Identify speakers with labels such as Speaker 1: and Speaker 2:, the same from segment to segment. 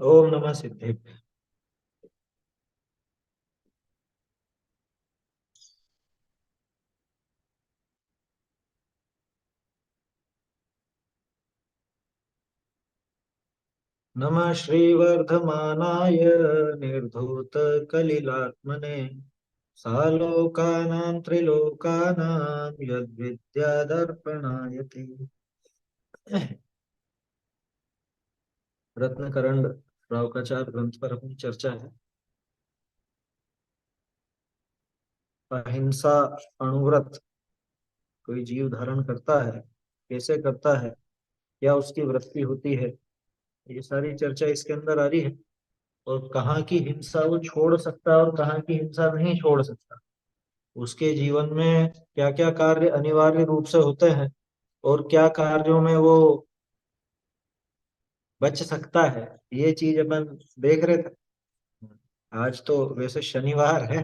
Speaker 1: ओम नमः सिद्धे। नमः श्रीवर्धमानाय निर्धूत कलिलात्मने सालोकानां त्रिलोकानां यद्विद्यादर्पणायति। रत्नकरंड श्रावकाचार ग्रंथ पर अपनी चर्चा है। अहिंसा अणुव्रत कोई जीव धारण करता है, कैसे करता है, क्या उसकी वृत्ति होती है, ये सारी चर्चा इसके अंदर आ रही है। और कहाँ की हिंसा वो छोड़ सकता है और कहाँ की हिंसा नहीं छोड़ सकता, उसके जीवन में क्या क्या कार्य अनिवार्य रूप से होते हैं और क्या कार्यों में वो बच सकता है, ये चीज अपन देख रहे थे। आज तो वैसे शनिवार है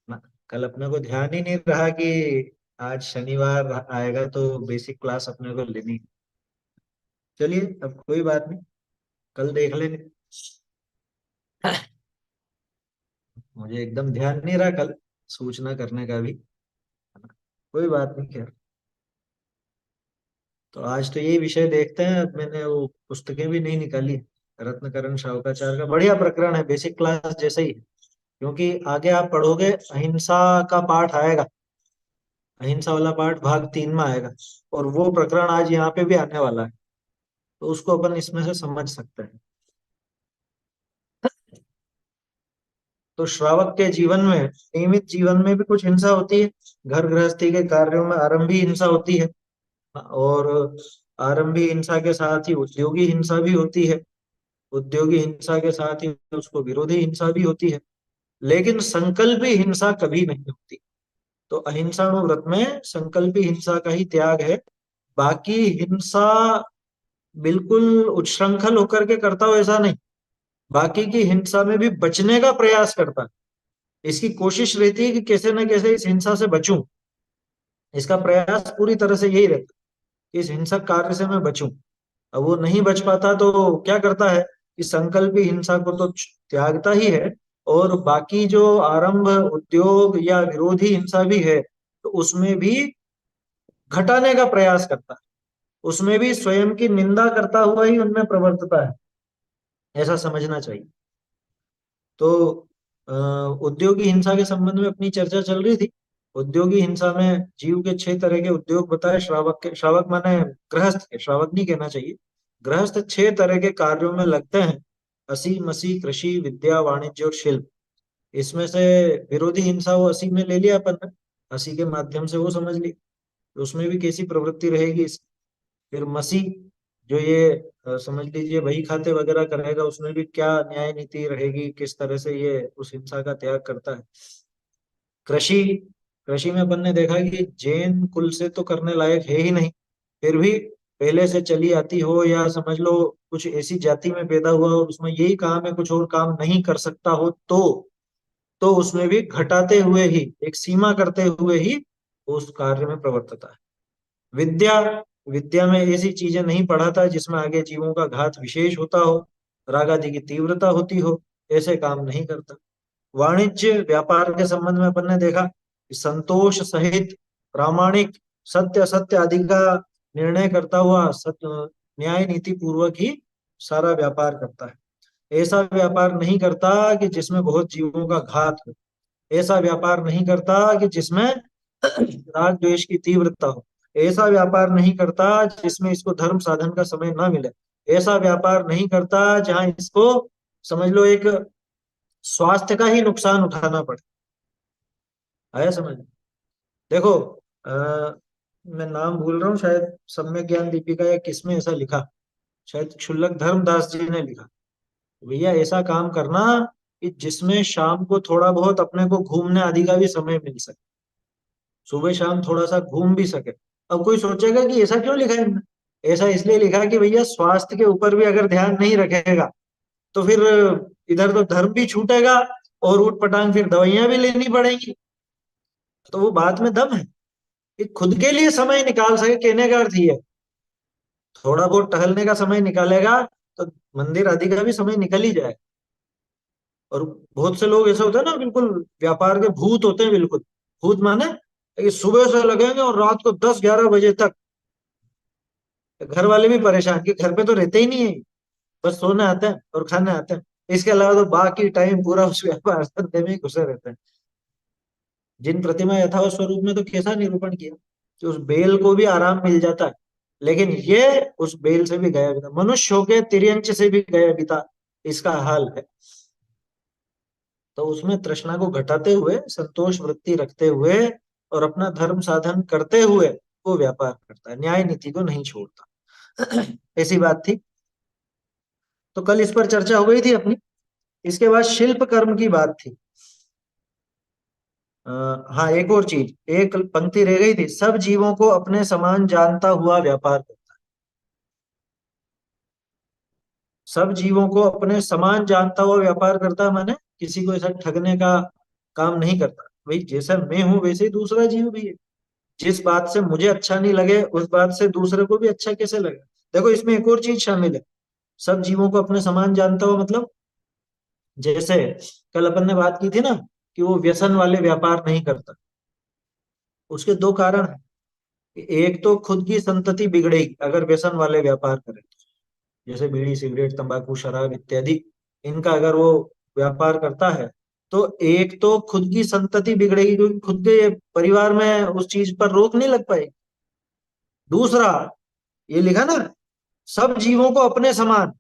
Speaker 1: ना, कल अपने को ध्यान ही नहीं रहा कि आज शनिवार आएगा तो बेसिक क्लास अपने को लेनी है। चलिए अब कोई बात नहीं, कल देख लेंगे। मुझे एकदम ध्यान नहीं रहा कल सूचना करने का भी, कोई बात नहीं। खैर, तो आज तो यही विषय देखते हैं। अब मैंने वो पुस्तकें भी नहीं निकाली। रत्नकरण शाहुकाचार्य का बढ़िया प्रकरण है, बेसिक क्लास जैसे ही है। क्योंकि आगे आप पढ़ोगे, अहिंसा का पाठ आएगा, अहिंसा वाला पाठ भाग 3 में आएगा। और वो प्रकरण आज यहाँ पे भी आने वाला है, तो उसको अपन इसमें से समझ सकते हैं। तो श्रावक के जीवन में, नियमित जीवन में भी कुछ हिंसा होती है। घर गृहस्थी के कार्यों में आरंभी हिंसा होती है, और आरंभी हिंसा के साथ ही उद्योगी हिंसा भी होती है। उद्योगी हिंसा के साथ ही उसको विरोधी हिंसा भी होती है। लेकिन संकल्पी हिंसा कभी नहीं होती। तो अहिंसाणु व्रत में संकल्पी हिंसा का ही त्याग है। बाकी हिंसा बिल्कुल उच्छृंखल होकर के करता हो ऐसा नहीं, बाकी की हिंसा में भी बचने का प्रयास करता है। इसकी कोशिश रहती है कि कैसे न कैसे इस हिंसा से बचूं। इसका प्रयास पूरी तरह से यही रहता है कि इस हिंसक कार्य से मैं बचूं। अब वो नहीं बच पाता तो क्या करता है कि संकल्पी हिंसा को तो त्यागता ही है, और बाकी जो आरंभ, उद्योग या विरोधी हिंसा भी है, तो उसमें भी घटाने का प्रयास करता है। उसमें भी स्वयं की निंदा करता हुआ ही उनमें प्रवर्तता है, ऐसा समझना चाहिए। तो उद्योगी हिंसा के संबंध में अपनी चर्चा चल रही थी। उद्योगी हिंसा में जीव के 6 तरह के उद्योग बताए। श्रावक के, श्रावक माने गृहस्थ के, श्रावक नहीं कहना चाहिए। गृहस्थ 6 तरह के कार्यों में लगते हैं: असी मसी, कृषि, विद्या, वाणिज्य और शिल्प। इसमें से विरोधी हिंसा वो असी में ले लिया अपन ने, असी के माध्यम से वो समझ ली। तो उसमें भी कैसी प्रवृत्ति रहेगी फिर मसी, जो ये समझ लीजिए बही खाते वगैरह करेगा, उसमें भी क्या न्याय नीति रहेगी, किस तरह से ये उस हिंसा का त्याग करता है। कृषि, कृषि में अपन ने देखा कि जैन कुल से तो करने लायक है ही नहीं, फिर भी पहले से चली आती हो, या समझ लो कुछ ऐसी जाति में पैदा हुआ हो उसमें यही काम है, कुछ और काम नहीं कर सकता हो, तो उसमें भी घटाते हुए ही, एक सीमा करते हुए ही उस कार्य में प्रवर्तता है। विद्या, विद्या में ऐसी चीजें नहीं पढ़ाता जिसमें आगे जीवों का घात विशेष होता हो, राग आदि की तीव्रता होती हो, ऐसे काम नहीं करता। वाणिज्य, व्यापार के संबंध में अपन ने देखा कि संतोष सहित प्रामाणिक, सत्य असत्य आदि का निर्णय करता हुआ सत्य न्याय नीति पूर्वक ही सारा व्यापार करता है। ऐसा व्यापार नहीं करता कि जिसमें बहुत जीवों का घात हो। ऐसा व्यापार नहीं करता कि जिसमें राग द्वेष की तीव्रता हो। ऐसा व्यापार नहीं करता जिसमें इसको धर्म साधन का समय ना मिले। ऐसा व्यापार नहीं करता जहां इसको, समझ लो, एक स्वास्थ्य का ही नुकसान उठाना पड़े। आया समझ? देखो, आ, मैं नाम भूल रहा हूँ, शायद सम्यक ज्ञान दीपिका या किसमें ऐसा लिखा, शायद क्षुल्लक धर्मदास जी ने लिखा, भैया ऐसा काम करना कि जिसमें शाम को थोड़ा बहुत अपने को घूमने आदि का भी समय मिल सके, सुबह शाम थोड़ा सा घूम भी सके। अब कोई सोचेगा कि ऐसा क्यों लिखा है इन्होंने? ऐसा इसलिए लिखा कि भैया स्वास्थ्य के ऊपर भी अगर ध्यान नहीं रखेगा तो फिर इधर तो धर्म भी छूटेगा, और ऊट पटांग फिर दवाइयां भी लेनी पड़ेंगी। तो वो बात में दम है कि खुद के लिए समय निकाल सके, कहने का अर्थ ये है। थोड़ा बहुत टहलने का समय निकालेगा तो मंदिर आदि का भी समय निकल ही जाए। और बहुत से लोग ऐसे होते हैं ना, बिल्कुल व्यापार के भूत होते हैं, बिल्कुल भूत माने कि सुबह से लगेंगे और रात को 10-11 बजे तक। घर वाले भी परेशान कि घर पे तो रहते ही नहीं है, बस सोने आते हैं और खाने आते हैं। इसके अलावा तो बाकी टाइम पूरा उस व्यापार धंधे में ही घुसे रहते हैं। जिन प्रतिमा यथावत स्वरूप में तो कैसा निरूपण किया कि उस बेल को भी आराम मिल जाता है, लेकिन ये उस बेल से भी गया बिता, मनुष्य होके तिर्यंच से भी गया बिता, इसका हाल है। तो उसमें तृष्णा को घटाते हुए, संतोष वृत्ति रखते हुए और अपना धर्म साधन करते हुए वो व्यापार करता है, न्याय नीति को नहीं छोड़ता। ऐसी बात थी। तो कल इस पर चर्चा हो गई थी अपनी। इसके बाद शिल्प कर्म की बात थी। अ, हाँ, एक और चीज, एक पंक्ति रह गई थी, सब जीवों को अपने समान जानता हुआ व्यापार करता है। सब जीवों को अपने समान जानता हुआ व्यापार करता है, माने किसी को ऐसा ठगने का काम नहीं करता। भाई जैसा मैं हूं वैसे ही दूसरा जीव भी है। जिस बात से मुझे अच्छा नहीं लगे उस बात से दूसरे को भी अच्छा कैसे लगे। देखो इसमें एक और चीज शामिल है, सब जीवों को अपने समान जानता हुआ मतलब, जैसे कल अपन ने बात की थी ना कि वो व्यसन वाले व्यापार नहीं करता। उसके दो कारण हैं। एक तो खुद की संतति बिगड़ेगी अगर व्यसन वाले व्यापार करे, जैसे बीड़ी सिगरेट तंबाकू शराब इत्यादि, इनका अगर वो व्यापार करता है तो एक तो खुद की संतति बिगड़ेगी क्योंकि खुद के परिवार में उस चीज पर रोक नहीं लग पाएगी। दूसरा, ये लिखा ना, सब जीवों को अपने समान,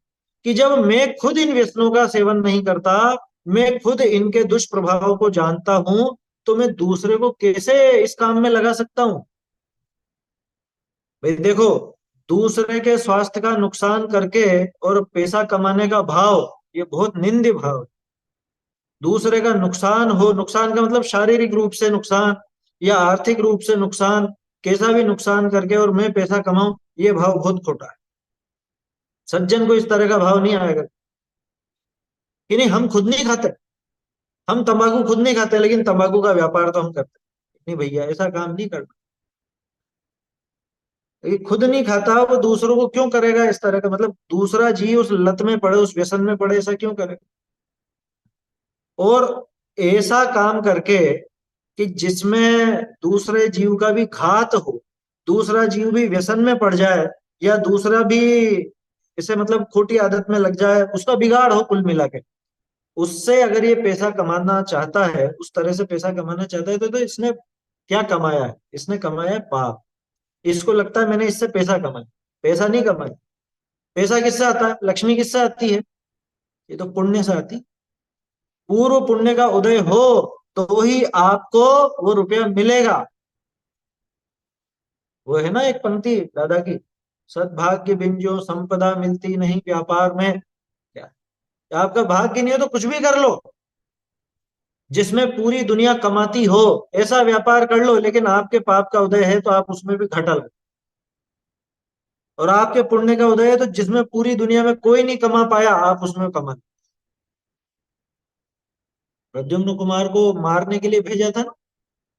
Speaker 1: कि जब मैं खुद इन व्यसनों का सेवन नहीं करता, मैं खुद इनके दुष्प्रभावों को जानता हूं, तो मैं दूसरे को कैसे इस काम में लगा सकता हूं। भाई देखो, दूसरे के स्वास्थ्य का नुकसान करके और पैसा कमाने का भाव, ये बहुत निंद्य भाव है। दूसरे का नुकसान हो, नुकसान का मतलब शारीरिक रूप से नुकसान या आर्थिक रूप से नुकसान, कैसा भी नुकसान करके और मैं पैसा कमाऊं, ये भाव बहुत खोटा है। सज्जन को इस तरह का भाव नहीं आएगा कि नहीं हम खुद नहीं खाते, हम तंबाकू खुद नहीं खाते लेकिन तंबाकू का व्यापार तो हम करते हैं। नहीं भैया, ऐसा काम नहीं करना। ये खुद नहीं खाता वो दूसरों को क्यों करेगा इस तरह का, मतलब दूसरा जीव उस लत में पड़े, उस व्यसन में पड़े, ऐसा क्यों करेगा। और ऐसा काम करके कि जिसमें दूसरे जीव का भी घात हो, दूसरा जीव भी व्यसन में पड़ जाए, या दूसरा भी इसे मतलब खोटी आदत में लग जाए, उसका बिगाड़ हो कुल मिला के, उससे अगर ये पैसा कमाना चाहता है, उस तरह से पैसा कमाना चाहता है, तो इसने क्या कमाया है, इसने कमाया है पाप। इसको लगता है मैंने इससे पैसा कमाया, पैसा नहीं कमाया। पैसा किससे आता है, लक्ष्मी किससे आती है, ये तो पुण्य से आती। पूर्व पुण्य का उदय हो तो ही आपको वो रुपया मिलेगा। वो है ना एक पंक्ति दादा की, सद्भाग्य बिन जो संपदा मिलती नहीं व्यापार में। क्या, आपका भाग्य नहीं हो तो कुछ भी कर लो, जिसमें पूरी दुनिया कमाती हो ऐसा व्यापार कर लो, लेकिन आपके पाप का उदय है तो आप उसमें भी घटा लो। और आपके पुण्य का उदय है तो जिसमें पूरी दुनिया में कोई नहीं कमा पाया, आप उसमें कमा लो। प्रद्युम्न कुमार को मारने के लिए भेजा था ना,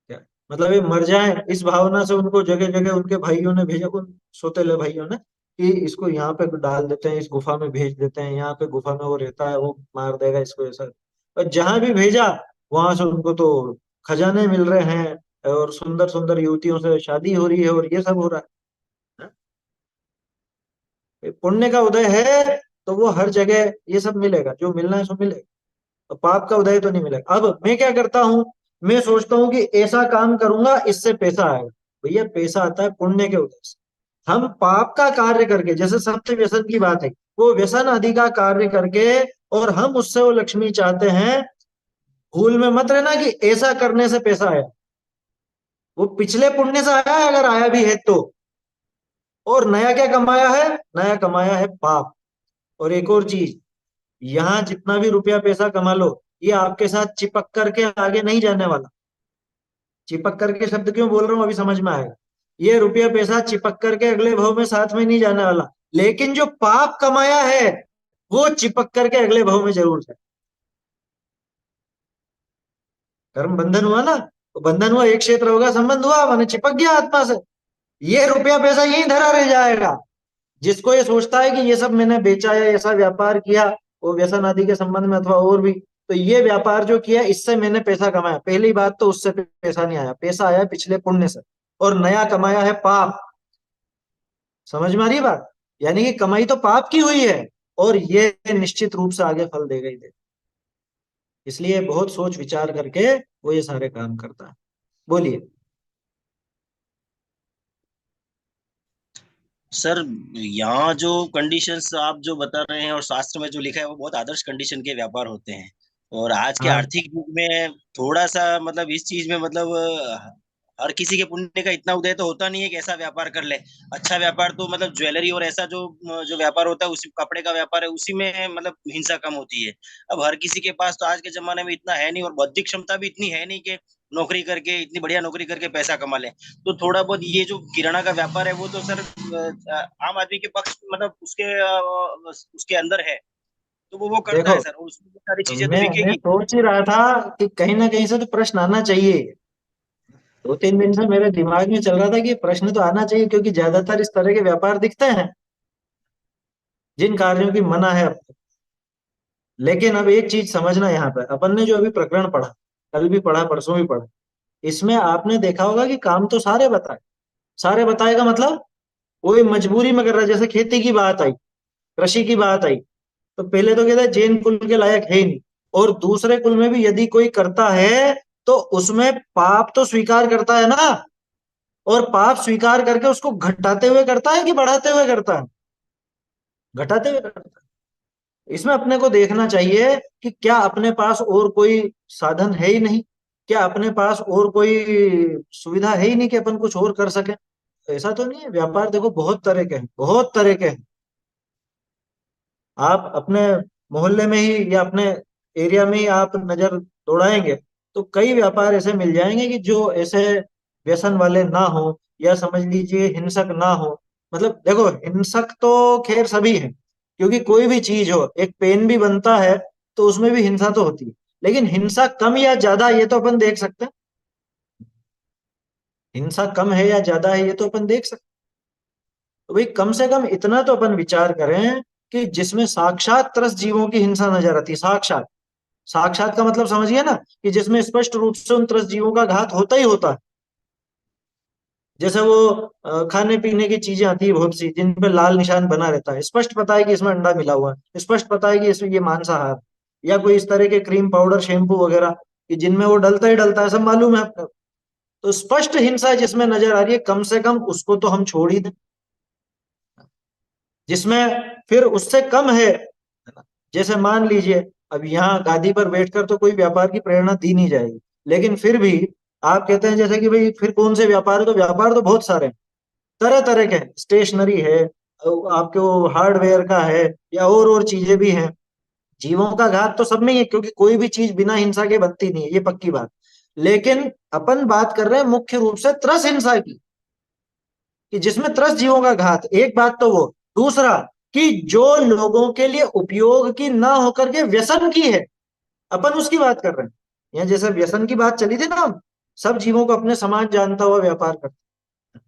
Speaker 1: क्या, मतलब ये मर जाए इस भावना से उनको जगह जगह उनके भाइयों ने भेजा, उन सौतेले भाइयों ने, कि इसको यहाँ पे डाल देते हैं, इस गुफा में भेज देते हैं, यहाँ पे गुफा में वो रहता है, वो मार देगा इसको ऐसा। और जहां भी भेजा वहां से उनको तो खजाने मिल रहे हैं और सुंदर सुंदर युवतियों से शादी हो रही है और ये सब हो रहा है। पुण्य का उदय है तो वो हर जगह ये सब मिलेगा, जो मिलना है सो मिलेगा। तो पाप का उदय तो नहीं मिलेगा। अब मैं क्या करता हूं, मैं सोचता हूं कि ऐसा काम करूंगा इससे पैसा आएगा। भैया पैसा आता है पुण्य के उदय से। हम पाप का कार्य करके, जैसे सत्य व्यसन की बात है, वो व्यसन आदि का कार्य करके और हम उससे वो लक्ष्मी चाहते हैं, भूल में मत रहना कि ऐसा करने से पैसा आया। वो पिछले पुण्य से आया है अगर आया भी है तो। और नया क्या कमाया है, नया कमाया है पाप। और एक और चीज, यहाँ जितना भी रुपया पैसा कमा लो, ये आपके साथ चिपक करके आगे नहीं जाने वाला। चिपक करके शब्द क्यों बोल रहा हूं अभी समझ में आएगा। ये रुपया पैसा चिपक करके अगले भव में साथ में नहीं जाने वाला, लेकिन जो पाप कमाया है वो चिपक करके अगले भव में जरूर जाए। कर्म बंधन हुआ ना, तो बंधन हुआ, एक क्षेत्र होगा, संबंध हुआ, माने चिपक गया आत्मा से। ये रुपया पैसा यहीं धरा रह जाएगा। जिसको ये सोचता है कि ये सब मैंने बेचा या ऐसा व्यापार किया, वो व्यसन आदि के संबंध में अथवा और भी, तो ये व्यापार जो किया इससे मैंने पैसा कमाया, पहली बात तो उससे पैसा नहीं आया, पैसा आया पिछले पुण्य से, और नया कमाया है पाप। समझ में आ रही है बात? यानी कि कमाई तो पाप की हुई है, और ये निश्चित रूप से आगे फल देगा ही देगा। इसलिए बहुत सोच विचार करके वो ये सारे काम करता है। बोलिए।
Speaker 2: सर, यहाँ जो कंडीशंस आप जो बता रहे हैं और शास्त्र में जो लिखा है वो बहुत आदर्श कंडीशन के व्यापार होते हैं। और आज के
Speaker 1: हाँ
Speaker 2: आर्थिक युग में थोड़ा सा मतलब इस चीज में मतलब हर किसी के पुण्य का इतना उदय तो होता नहीं है कि ऐसा व्यापार कर ले। अच्छा व्यापार तो मतलब ज्वेलरी और ऐसा जो जो व्यापार होता है, उसी कपड़े का व्यापार है, उसी में मतलब हिंसा कम होती है। अब हर किसी के पास तो आज के जमाने में इतना है नहीं, और बौद्धिक क्षमता भी इतनी है नहीं कि नौकरी करके, इतनी बढ़िया नौकरी करके पैसा कमा ले। तो थोड़ा बहुत ये जो किराना का व्यापार है वो तो सर आम आदमी के पक्ष मतलब उसके अंदर है, तो वो करता
Speaker 1: देखो,
Speaker 2: है सर, और उसमें वो सारी चीजें तो
Speaker 1: मैं
Speaker 2: बिकेगी।
Speaker 1: सोच ही रहा था कि कहीं ना कहीं से तो प्रश्न आना चाहिए। 2-3 दिन से मेरे दिमाग में चल रहा था कि ये प्रश्न तो आना चाहिए, क्योंकि ज्यादातर इस तरह के व्यापार दिखते हैं जिन कार्यों की मना है। लेकिन अब एक चीज समझना, यहाँ पर अपन ने जो अभी प्रकरण पढ़ा, कल भी पढ़ा परसों भी पढ़ा, इसमें आपने देखा होगा कि काम तो सारे बताए। सारे बताए का मतलब कोई मजबूरी में कर रहा है। जैसे खेती की बात आई, कृषि की बात आई, तो पहले तो कहते हैं जैन कुल के लायक है ही नहीं, और दूसरे कुल में भी यदि कोई करता है तो उसमें पाप तो स्वीकार करता है ना, और पाप स्वीकार करके उसको घटाते हुए करता है कि बढ़ाते हुए करता है? घटाते हुए करता है। इसमें अपने को देखना चाहिए कि क्या अपने पास और कोई साधन है ही नहीं, क्या अपने पास और कोई सुविधा है ही नहीं कि अपन कुछ और कर सके? तो ऐसा तो नहीं है। व्यापार देखो बहुत तरह के हैं, बहुत तरह के हैं। आप अपने मोहल्ले में ही या अपने एरिया में ही आप नजर दौड़ाएंगे तो कई व्यापार ऐसे मिल जाएंगे कि जो ऐसे व्यसन वाले ना हो, या समझ लीजिए हिंसक ना हो। मतलब देखो, हिंसक तो खैर सभी हैं, क्योंकि कोई भी चीज हो, एक पेन भी बनता है तो उसमें भी हिंसा तो होती है। लेकिन हिंसा कम या ज्यादा ये तो अपन देख सकते हैं। हिंसा कम है या ज्यादा है ये तो अपन देख सकते हैं। तो भाई कम से कम इतना तो अपन विचार करें कि जिसमें साक्षात त्रस्त जीवों की हिंसा नजर आती है। साक्षात, साक्षात का मतलब समझिए ना, कि जिसमें स्पष्ट रूप से उन त्रस्त जीवों का घात होता ही होता है। जैसे वो खाने पीने की चीजें आती है बहुत सी, जिन पे लाल निशान बना रहता है, स्पष्ट पता है कि इसमें अंडा मिला हुआ है, स्पष्ट पता है कि इसमें ये मांसाहार, या कोई इस तरह के क्रीम पाउडर शैम्पू वगैरह कि जिनमें वो डलता ही डलता है, सब मालूम है आपको। तो स्पष्ट हिंसा जिसमें नजर आ रही है, कम से कम उसको तो हम छोड़ ही दें। जिसमें फिर उससे कम है, जैसे मान लीजिए अब यहाँ गादी पर बैठकर तो कोई व्यापार की प्रेरणा दी नहीं जाएगी, लेकिन फिर भी आप कहते हैं जैसे कि भाई फिर कौन से व्यापार है, तो व्यापार तो बहुत सारे हैं, तरह तरह के। स्टेशनरी है, आपके वो हार्डवेयर का है, या और चीजें भी हैं। जीवों का घात तो सब में ही है, क्योंकि कोई भी चीज बिना हिंसा के बनती नहीं है, ये पक्की बात। लेकिन अपन बात कर रहे हैं मुख्य रूप से त्रस हिंसा की, कि जिसमें त्रस्त जीवों का घात, एक बात तो वो। दूसरा, कि जो लोगों के लिए उपयोग की ना होकर के व्यसन की है, अपन उसकी बात कर रहे हैं। यहाँ जैसे व्यसन की बात चली थी ना, हम सब जीवों को अपने समान जानता हुआ व्यापार करते हैं।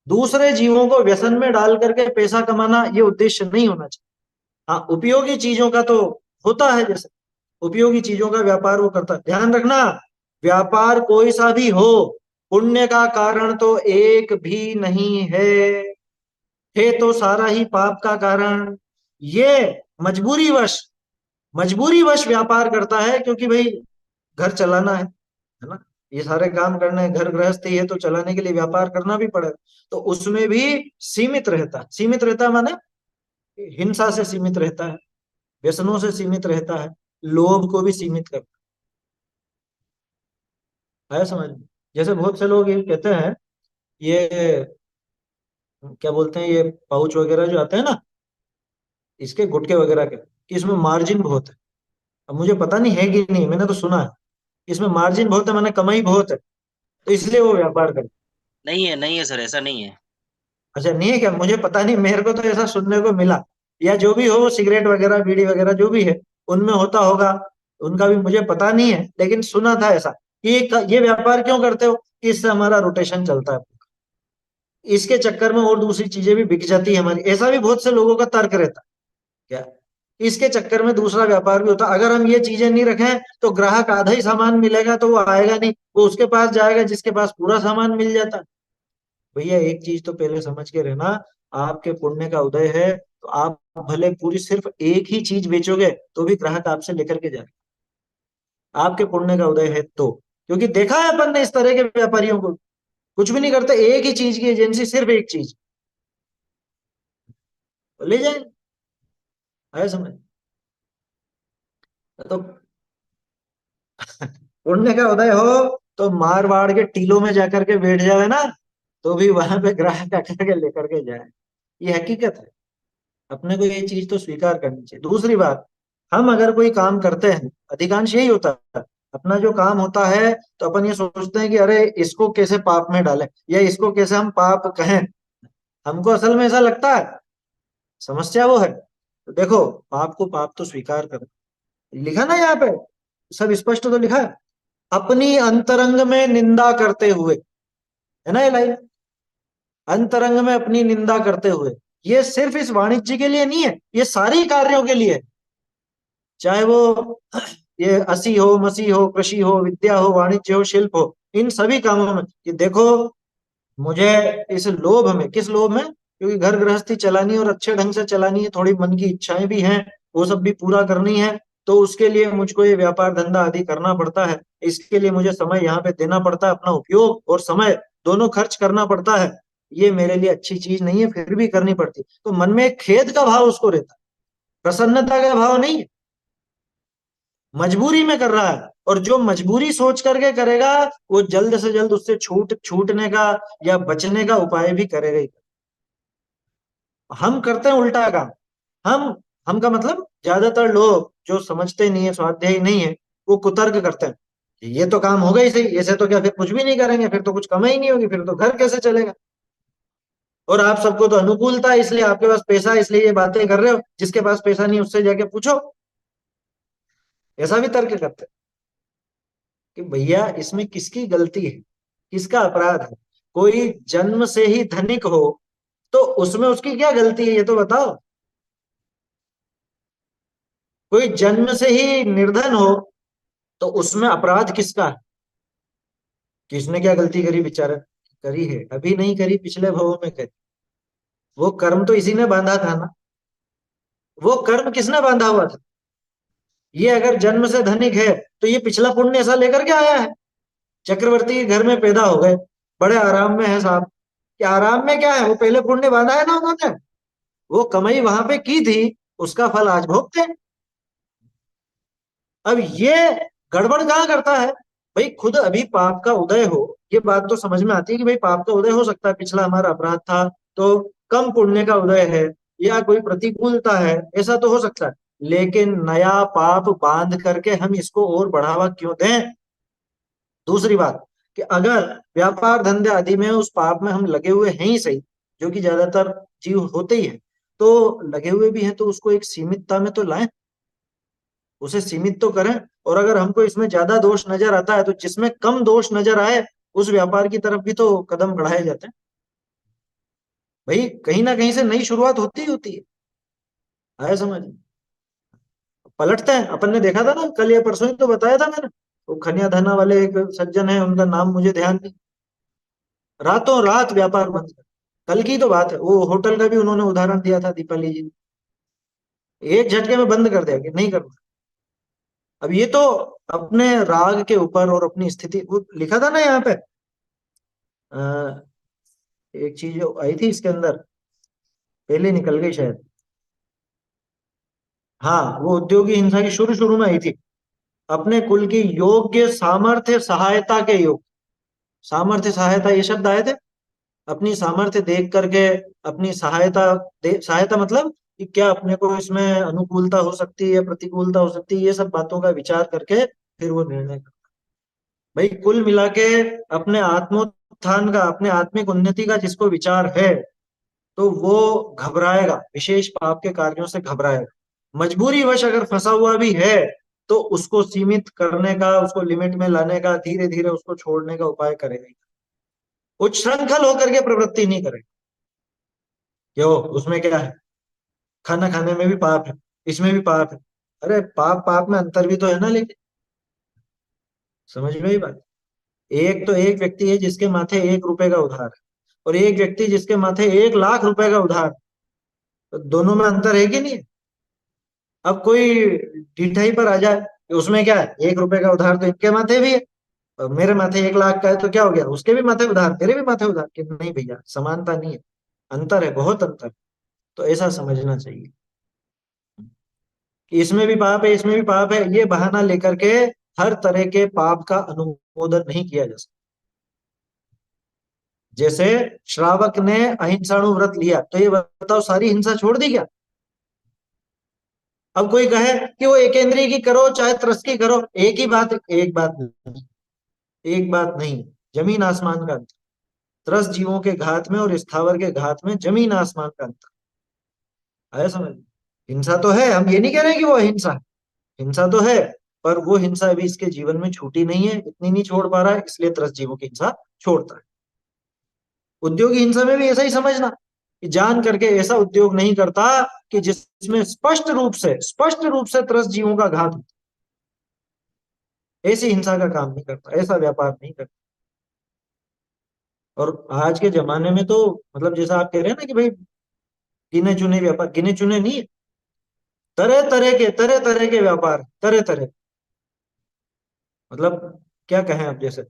Speaker 1: दूसरे जीवों को व्यसन में डाल करके पैसा कमाना ये उद्देश्य नहीं होना चाहिए। हाँ, उपयोगी चीजों का तो होता है, जैसे उपयोगी चीजों का व्यापार वो करता है। ध्यान रखना, व्यापार कोई सा भी हो, पुण्य का कारण तो एक भी नहीं है तो सारा ही पाप का कारण। ये मजबूरी वश, मजबूरी वश व्यापार करता है, क्योंकि भाई घर चलाना है ना, ये सारे काम करने हैं, घर गृहस्थी है तो चलाने के लिए व्यापार करना भी पड़ेगा। तो उसमें भी सीमित रहता है। सीमित रहता है माने हिंसा से सीमित रहता है, व्यसनों से सीमित रहता है, लोभ को भी सीमित करता है समझ में? जैसे बहुत से लोग ये कहते हैं, ये क्या बोलते हैं, ये पाउच वगैरह जो आते हैं ना, इसके गुटके वगैरह के, कि इसमें मार्जिन बहुत है। अब मुझे पता नहीं है कि नहीं, मैंने तो सुना है इसमें मार्जिन बहुत है, मैंने कमाई बहुत है, तो इसलिए वो व्यापार करते।
Speaker 2: नहीं है सर, ऐसा नहीं है।
Speaker 1: अच्छा, नहीं है क्या? मुझे पता नहीं, मेरे को तो ऐसा सुनने को मिला। या जो भी हो, वो सिगरेट वगैरह बीड़ी वगैरह जो भी है उनमें होता होगा, उनका भी मुझे पता नहीं है, लेकिन सुना था ऐसा कि ये व्यापार क्यों करते हो, कि इससे हमारा रोटेशन चलता है। इसके चक्कर में और दूसरी चीजें भी बिक जाती है हमारी, ऐसा भी बहुत से लोगों का तर्क रहता है क्या, इसके चक्कर में दूसरा व्यापार भी होता है। अगर हम ये चीजें नहीं रखें तो ग्राहक आधा ही सामान मिलेगा तो वो आएगा नहीं, वो उसके पास जाएगा जिसके पास पूरा सामान मिल जाता है। भैया एक चीज तो पहले समझ के रहना, आपके पुण्य का उदय है तो आप भले पूरी सिर्फ एक ही चीज बेचोगे तो भी ग्राहक आपसे लेकर के जाए, आपके पुण्य का उदय है तो। क्योंकि देखा है अपन ने इस तरह के व्यापारियों को, कुछ भी नहीं करते, एक ही चीज की एजेंसी, सिर्फ एक चीज, तो ले जाए, आया समझ। तो पुण्य का उदय हो तो मारवाड़ के टीलों में जाकर के बैठ जावे ना, तो भी वहां पे ग्राहक आकर के लेकर के जाए, ये हकीकत है। अपने को ये चीज तो स्वीकार करनी चाहिए। दूसरी बात, हम अगर कोई काम करते हैं, अधिकांश यही होता है, अपना जो काम होता है तो अपन ये सोचते हैं कि अरे इसको कैसे पाप में डालें, या इसको कैसे हम पाप कहें, हमको असल में ऐसा लगता है। समस्या वो है, तो देखो, पाप को पाप तो स्वीकार करो, लिखा ना यहाँ पे, सब स्पष्ट तो लिखा है, अपनी अंतरंग में निंदा करते हुए, है ना ये लाइन, अंतरंग में अपनी निंदा करते हुए। ये सिर्फ इस वाणिज्य के लिए नहीं है, ये सारी कार्यों के लिए है। चाहे वो ये असी हो, मसी हो, कृषि हो, विद्या हो, वाणिज्य हो, शिल्प हो, इन सभी कामों में कि देखो, मुझे इस लोभ में, किस लोभ में, क्योंकि घर गृहस्थी चलानी है और अच्छे ढंग से चलानी है, थोड़ी मन की इच्छाएं भी हैं, वो सब भी पूरा करनी है, तो उसके लिए मुझको ये व्यापार धंधा आदि करना पड़ता है। इसके लिए मुझे समय यहाँ पे देना पड़ता है, अपना उपयोग और समय दोनों खर्च करना पड़ता है। ये मेरे लिए अच्छी चीज नहीं है, फिर भी करनी पड़ती है। तो मन में एक खेद का भाव उसको रहता है, प्रसन्नता का भाव नहीं है, मजबूरी में कर रहा है। और जो मजबूरी सोच करके करेगा, वो जल्द से जल्द उससे छूटने का या बचने का उपाय भी करेगा ही। हम करते हैं उल्टा काम। हम का मतलब ज्यादातर लोग जो समझते नहीं है, स्वाध्यायी नहीं है, वो कुतर्क करते हैं कि ये तो काम होगा ही सही, ऐसे तो क्या फिर कुछ भी नहीं करेंगे, फिर तो कुछ कमाई नहीं होगी, फिर तो घर कैसे चलेगा। और आप सबको तो अनुकूलता है, इसलिए आपके पास पैसा है, इसलिए ये बातें कर रहे हो, जिसके पास पैसा नहीं उससे जाके पूछो। ऐसा भी तर्क करते हैं कि भैया इसमें किसकी गलती है, किसका अपराध है। कोई जन्म से ही धनिक हो तो उसमें उसकी क्या गलती है, ये तो बताओ। कोई जन्म से ही निर्धन हो तो उसमें अपराध किसका है, किसने क्या गलती करी बेचारा, करी है अभी नहीं करी, पिछले भवों में करी। वो कर्म तो इसी ने बांधा था ना, वो कर्म किसने बांधा हुआ था। ये अगर जन्म से धनिक है तो ये पिछला पुण्य ऐसा लेकर के आया है, चक्रवर्ती के घर में पैदा हो गए, बड़े आराम में है साहब, कि आराम में क्या है, वो पहले पुण्य बांधा है ना उन्होंने, वो कमाई वहां पे की थी, उसका फल आज भोगते हैं। अब ये गड़बड़ कहाँ करता है, भाई खुद अभी पाप का उदय हो, ये बात तो समझ में आती है कि भाई पाप का उदय हो सकता है, पिछला हमारा अपराध था तो कम पुण्य का उदय है, या कोई प्रतिकूलता है, ऐसा तो हो सकता है। लेकिन नया पाप बांध करके हम इसको और बढ़ावा क्यों दें। दूसरी बात, कि अगर व्यापार धंधे आदि में उस पाप में हम लगे हुए हैं ही सही, जो कि ज्यादातर जीव होते ही है, तो लगे हुए भी हैं तो उसको एक सीमितता में तो लाएं, उसे सीमित तो करें। और अगर हमको इसमें ज्यादा दोष नजर आता है तो जिसमें कम दोष नजर आए उस व्यापार की तरफ भी तो कदम बढ़ाए जाते हैं। भाई कहीं ना कहीं से नई शुरुआत होती ही होती है, आया समझ। पलटते हैं, अपन ने देखा था ना, कल या परसों ही तो बताया था मैंने, वो खनिया धना वाले एक सज्जन है, उनका नाम मुझे ध्यान नहीं, रातों रात व्यापार बंद कर, कल की तो बात है, वो होटल का भी उन्होंने उदाहरण दिया था दीपाली जी ने, एक झटके में बंद कर दिया कि नहीं करना। अब ये तो अपने राग के ऊपर और अपनी स्थिति, वो लिखा था ना यहाँ पे, एक चीज जो आई थी इसके अंदर, पहले निकल गई शायद। हाँ, वो उद्योगी हिंसा की शुरू शुरू में आई थी, अपने कुल की योग्य सामर्थ्य सहायता के योग, सामर्थ्य सहायता ये शब्द आए थे, अपनी सामर्थ्य देख करके अपनी सहायता सहायता मतलब कि क्या अपने को इसमें अनुकूलता हो सकती है या प्रतिकूलता हो सकती है, ये सब बातों का विचार करके फिर वो निर्णय भाई कुल मिला के अपने आत्मोत्थान का, अपने आत्मिक उन्नति का जिसको विचार है, तो वो घबराएगा, विशेष पाप के कार्यों से घबराएगा। मजबूरी वश अगर फंसा हुआ भी है तो उसको सीमित करने का, उसको लिमिट में लाने का, धीरे धीरे उसको छोड़ने का उपाय करेगा। उच्छृंखल होकर के प्रवृत्ति नहीं करेगा। क्यों? उसमें क्या है? खाना खाने में भी पाप है, इसमें भी पाप है। अरे पाप पाप में अंतर भी तो है ना, लेकिन समझ में ही बात। एक तो एक व्यक्ति है जिसके माथे 1 रुपए का उधार है, और एक व्यक्ति जिसके माथे 1 लाख रुपए का उधार है। तो दोनों में अंतर है कि नहीं? अब कोई ढिठाई पर आ जाए कि उसमें क्या है, 1 रुपए का उधार तो इनके माथे भी है, और मेरे माथे 1 लाख का है, तो क्या हो गया, उसके भी माथे उधार तेरे भी माथे उधार, कि नहीं भैया, समानता नहीं है, अंतर है, बहुत अंतर। तो ऐसा समझना चाहिए कि इसमें भी पाप है, इसमें भी पाप है, ये बहाना लेकर के हर तरह के पाप का अनुमोदन नहीं किया जा सकता। जैसे श्रावक ने अहिंसाणु व्रत लिया, तो ये बताओ सारी हिंसा छोड़ दी क्या? अब कोई कहे कि वो एकेंद्रीय की करो चाहे त्रस की करो, एक ही बात, एक बात नहीं, एक बात नहीं, जमीन आसमान का अंतर। त्रस जीवों के घात में और स्थावर के घात में जमीन आसमान का अंतर। आया समझ? हिंसा तो है, हम ये नहीं कह रहे कि वो अहिंसा है, हिंसा तो है, पर वो हिंसा अभी इसके जीवन में छूटी नहीं है, इतनी नहीं छोड़ पा रहा है, इसलिए त्रस्त जीवों की हिंसा छोड़ता है। उद्योगी हिंसा में भी ऐसा ही समझना, कि जान करके ऐसा उद्योग नहीं करता कि जिसमें स्पष्ट रूप से त्रस्त जीवों का घात हो। ऐसी हिंसा का काम नहीं करता, ऐसा व्यापार नहीं करता। और आज के जमाने में तो मतलब जैसा आप कह रहे हैं ना कि भाई गिने चुने व्यापार, गिने चुने नहीं है, तरह तरह के व्यापार, तरह तरह। मतलब क्या कहें अब, जैसे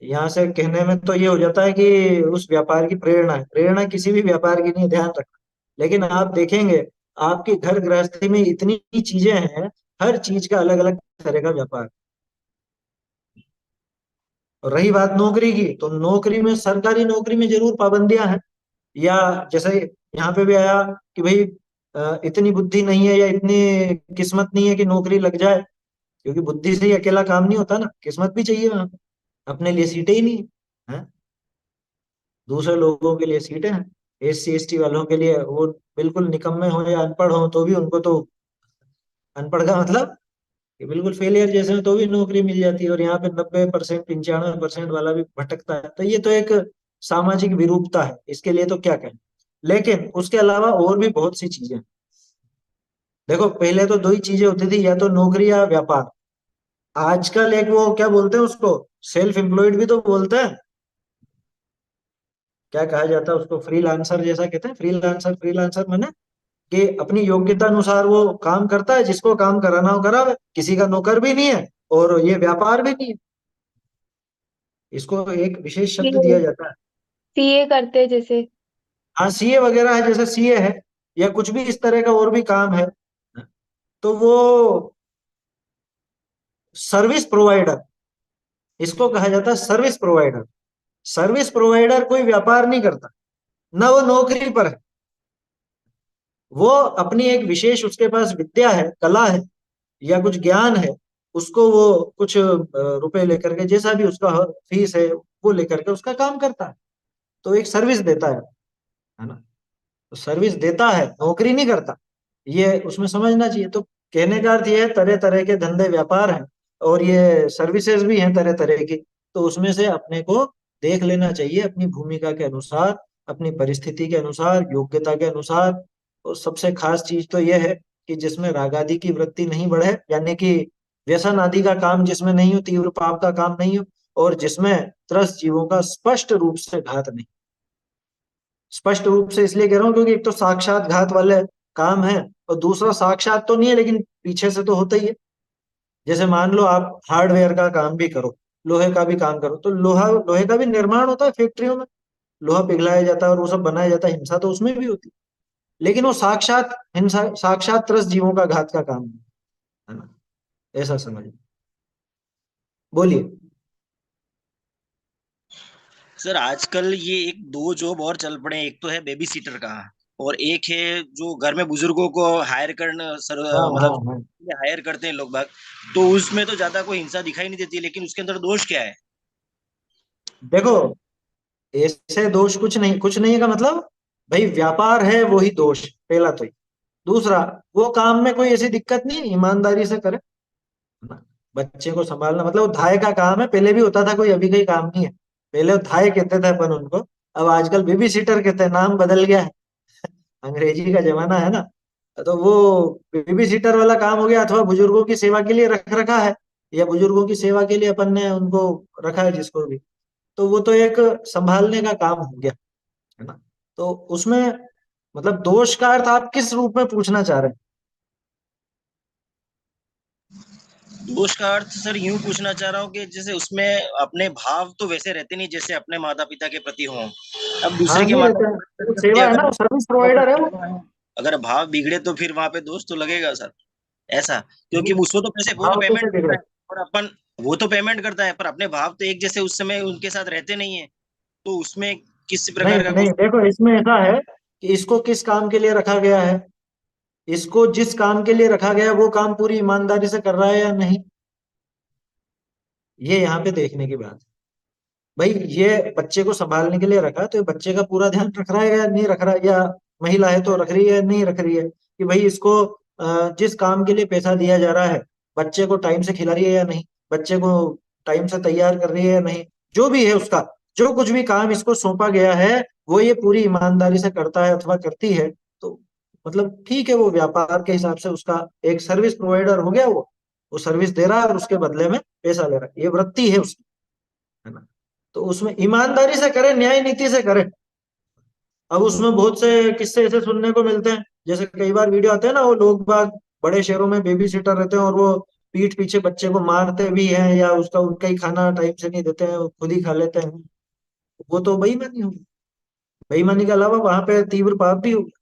Speaker 1: यहाँ से कहने में तो ये हो जाता है कि उस व्यापार की प्रेरणा है, प्रेरणा किसी भी व्यापार की नहीं है, ध्यान रखना। लेकिन आप देखेंगे आपकी घर गृहस्थी में इतनी चीजें हैं, हर चीज का अलग अलग तरह का व्यापार। और रही बात नौकरी की, तो नौकरी में, सरकारी नौकरी में जरूर पाबंदियां हैं, या जैसे यहाँ पे भी आया कि भाई इतनी बुद्धि नहीं है या इतनी किस्मत नहीं है कि नौकरी लग जाए, क्योंकि बुद्धि से ही अकेला काम नहीं होता ना, किस्मत भी चाहिए वहां पे। अपने लिए सीटें ही नहीं है, हैं? दूसरे लोगों के लिए सीटें हैं, SC ST वालों के लिए वो बिल्कुल निकम्मे हो या अनपढ़ हो तो भी उनको तो, अनपढ़ का मतलब कि बिल्कुल फेलियर जैसे हो तो भी नौकरी मिल जाती है, और यहाँ पे 90% 95% वाला भी भटकता है। तो ये तो एक सामाजिक विरूपता है, इसके लिए तो क्या कहें। लेकिन उसके अलावा और भी बहुत सी चीजें हैं। देखो पहले तो दो ही चीजें होती थी, या तो नौकरी या व्यापार। आजकल एक वो क्या बोलते हैं उसको, सेल्फ एम्प्लॉयड भी तो बोलते हैं, क्या कहा जाता है उसको, फ्रीलांसर जैसा कहते हैं, फ्रीलांसर, फ्रीलांसर माने कि अपनी योग्यता अनुसार वो काम करता है, जिसको काम कराना हो करावे, किसी का नौकर भी नहीं है, और ये व्यापार भी नहीं है, इसको एक विशेष शब्द
Speaker 3: सीए
Speaker 1: दिया जाता है।
Speaker 3: सीए करते जैसे।
Speaker 1: हाँ, सीए वगैरह है, जैसे सीए है, या कुछ भी इस तरह का और भी काम है, तो वो सर्विस प्रोवाइडर, इसको कहा जाता है सर्विस प्रोवाइडर। सर्विस प्रोवाइडर कोई व्यापार नहीं करता, ना वो नौकरी पर है, वो अपनी एक विशेष, उसके पास विद्या है, कला है, या कुछ ज्ञान है, उसको वो कुछ रुपए लेकर के, जैसा भी उसका फीस है, वो लेकर के उसका काम करता है, तो एक सर्विस देता है ना। तो सर्विस देता है, नौकरी नहीं करता, ये उसमें समझना चाहिए। तो कहने का अर्थ ये है, तरह तरह के धंधे व्यापार हैं, और ये सर्विसेज भी हैं तरह तरह की। तो उसमें से अपने को देख लेना चाहिए, अपनी भूमिका के अनुसार, अपनी परिस्थिति के अनुसार, योग्यता के अनुसार। और सबसे खास चीज तो यह है कि जिसमें राग आदि की वृत्ति नहीं बढ़े, यानी कि व्यसन आदि का काम जिसमें नहीं हो, तीव्र पाप का काम नहीं हो, और जिसमें त्रस्त जीवों का स्पष्ट रूप से घात नहीं। स्पष्ट रूप से इसलिए कह रहा हूँ क्योंकि एक तो साक्षात घात वाले काम है, और दूसरा साक्षात तो नहीं है लेकिन पीछे से तो होता ही है। जैसे मान लो आप हार्डवेयर का काम भी करो, लोहे का भी काम करो, तो लोहे का भी निर्माण होता है फैक्ट्रियों में, लोहा पिघलाया जाता है और वो सब बनाया जाता है, हिंसा तो उसमें भी होती है। लेकिन वो साक्षात हिंसा, साक्षात त्रस्त जीवों का घात का काम नहीं है ना, ऐसा समझ। बोलिए।
Speaker 2: सर आजकल ये एक दो जॉब और चल पड़े हैं, एक तो है बेबी सीटर का, और एक है जो घर में बुजुर्गों को हायर करना, सर
Speaker 1: हाँ हाँ
Speaker 2: मतलब
Speaker 1: हाँ।
Speaker 2: हायर करते हैं लोग बाग। तो उसमें तो ज्यादा कोई हिंसा दिखाई नहीं देती, लेकिन उसके अंदर दोष क्या है?
Speaker 1: देखो ऐसे दोष कुछ नहीं का मतलब, भाई व्यापार है वो ही दोष, पहला तो ही। दूसरा, वो काम में कोई ऐसी दिक्कत नहीं है, ईमानदारी से करे ना। बच्चे को संभालना मतलब वो धाय का काम है, पहले भी होता था, कोई अभी का ही काम नहीं है। पहले धाए कहते थे अपन उनको, अब आजकल बेबी सीटर कहते हैं, नाम बदल गया है। अंग्रेजी का जमाना है ना। तो वो बेबी सीटर वाला काम हो गया, अथवा बुजुर्गों की सेवा के लिए रख रखा है, या बुजुर्गों की सेवा के लिए अपन ने उनको रखा है जिसको भी, तो वो तो एक संभालने का काम हो गया, है ना। तो उसमें मतलब दोष का अर्थ आप किस रूप में पूछना चाह रहे हैं?
Speaker 2: दोष का अर्थ सर यूं पूछना चाह रहा हूँ कि जैसे उसमें अपने भाव तो वैसे रहते नहीं जैसे अपने माता पिता के प्रति हों। अब
Speaker 1: हाँ,
Speaker 2: दूसरे के
Speaker 1: नहीं
Speaker 2: माता
Speaker 1: रहते हैं,
Speaker 2: पिता
Speaker 1: वो
Speaker 2: के प्रति
Speaker 1: सेवा है ना,
Speaker 2: अगर
Speaker 1: वो सर्विस प्रोवाइडर है वो।
Speaker 2: अगर भाव बिगड़े तो फिर वहां पे दोष तो लगेगा सर, ऐसा। क्योंकि
Speaker 1: नहीं,
Speaker 2: उसको तो पैसे, वो तो
Speaker 1: भाव
Speaker 2: पेमेंट
Speaker 1: कैसे
Speaker 2: करता
Speaker 1: बिगड़े?
Speaker 2: है, और अपन, वो तो पेमेंट करता है पर अपने भाव तो एक जैसे उस समय उनके साथ रहते नहीं है, तो उसमें किस
Speaker 1: नहीं
Speaker 2: प्रकार का
Speaker 1: नहीं, देखो इसमें ऐसा है कि इसको किस काम के लिए रखा गया है, इसको जिस काम के लिए रखा गया है वो काम पूरी ईमानदारी से कर रहा है या नहीं, ये यहाँ पे देखने की बात है। भाई ये बच्चे को संभालने के लिए रखा है, तो ये बच्चे का पूरा ध्यान रख रहा है या नहीं रख रहा है, या महिला है तो रख रही है या नहीं रख रही है, कि भाई इसको जिस काम के लिए पैसा दिया जा रहा है, बच्चे को टाइम से खिला रही है या नहीं, बच्चे को टाइम से तैयार कर रही है या नहीं, जो भी है उसका, जो कुछ भी काम इसको सौंपा गया है वो ये पूरी ईमानदारी से करता है अथवा करती है, तो मतलब ठीक है, वो व्यापार के हिसाब से उसका एक सर्विस प्रोवाइडर हो गया, वो सर्विस दे रहा है और उसके बदले में पैसा ले रहा है, ये वृत्ति है उसकी, है ना। तो उसमें ईमानदारी से करे, न्याय नीति से करे। अब उसमें बहुत से किस्से ऐसे सुनने को मिलते हैं, जैसे कई बार वीडियो आते हैं ना, वो लोग बाग बड़े शहरों में बेबी सिटर रहते हैं और वो पीठ पीछे बच्चे को मारते भी हैं, या उसका उनका ही खाना टाइम से नहीं देते हैं, वो खुद ही खा लेते हैं, वो तो बेईमानी होगी। बेईमानी के अलावा वहां पे तीव्र पाप भी होगा।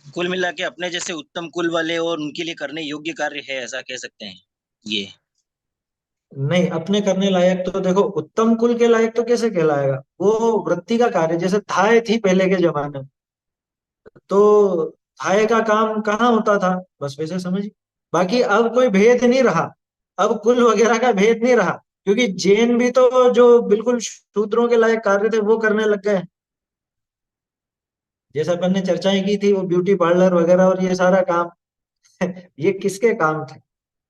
Speaker 2: कुल मिला के अपने जैसे उत्तम कुल वाले और उनके लिए करने योग्य कार्य है, ऐसा कह सकते हैं ये।
Speaker 1: नहीं, अपने करने लायक तो देखो, उत्तम कुल के लायक तो कैसे कहलाएगा, वो वृत्ति का कार्य, जैसे थाय थी पहले के जमाने में, तो थाय का काम कहाँ होता था, बस वैसे समझिए। बाकी अब कोई भेद नहीं रहा, अब कुल वगैरह का भेद नहीं रहा, क्योंकि जैन भी तो जो बिल्कुल शूद्रों के लायक कार्य थे वो करने लग गए। जैसे अपन ने चर्चाएं की थी, वो ब्यूटी पार्लर वगैरह और ये सारा काम, ये किसके काम थे?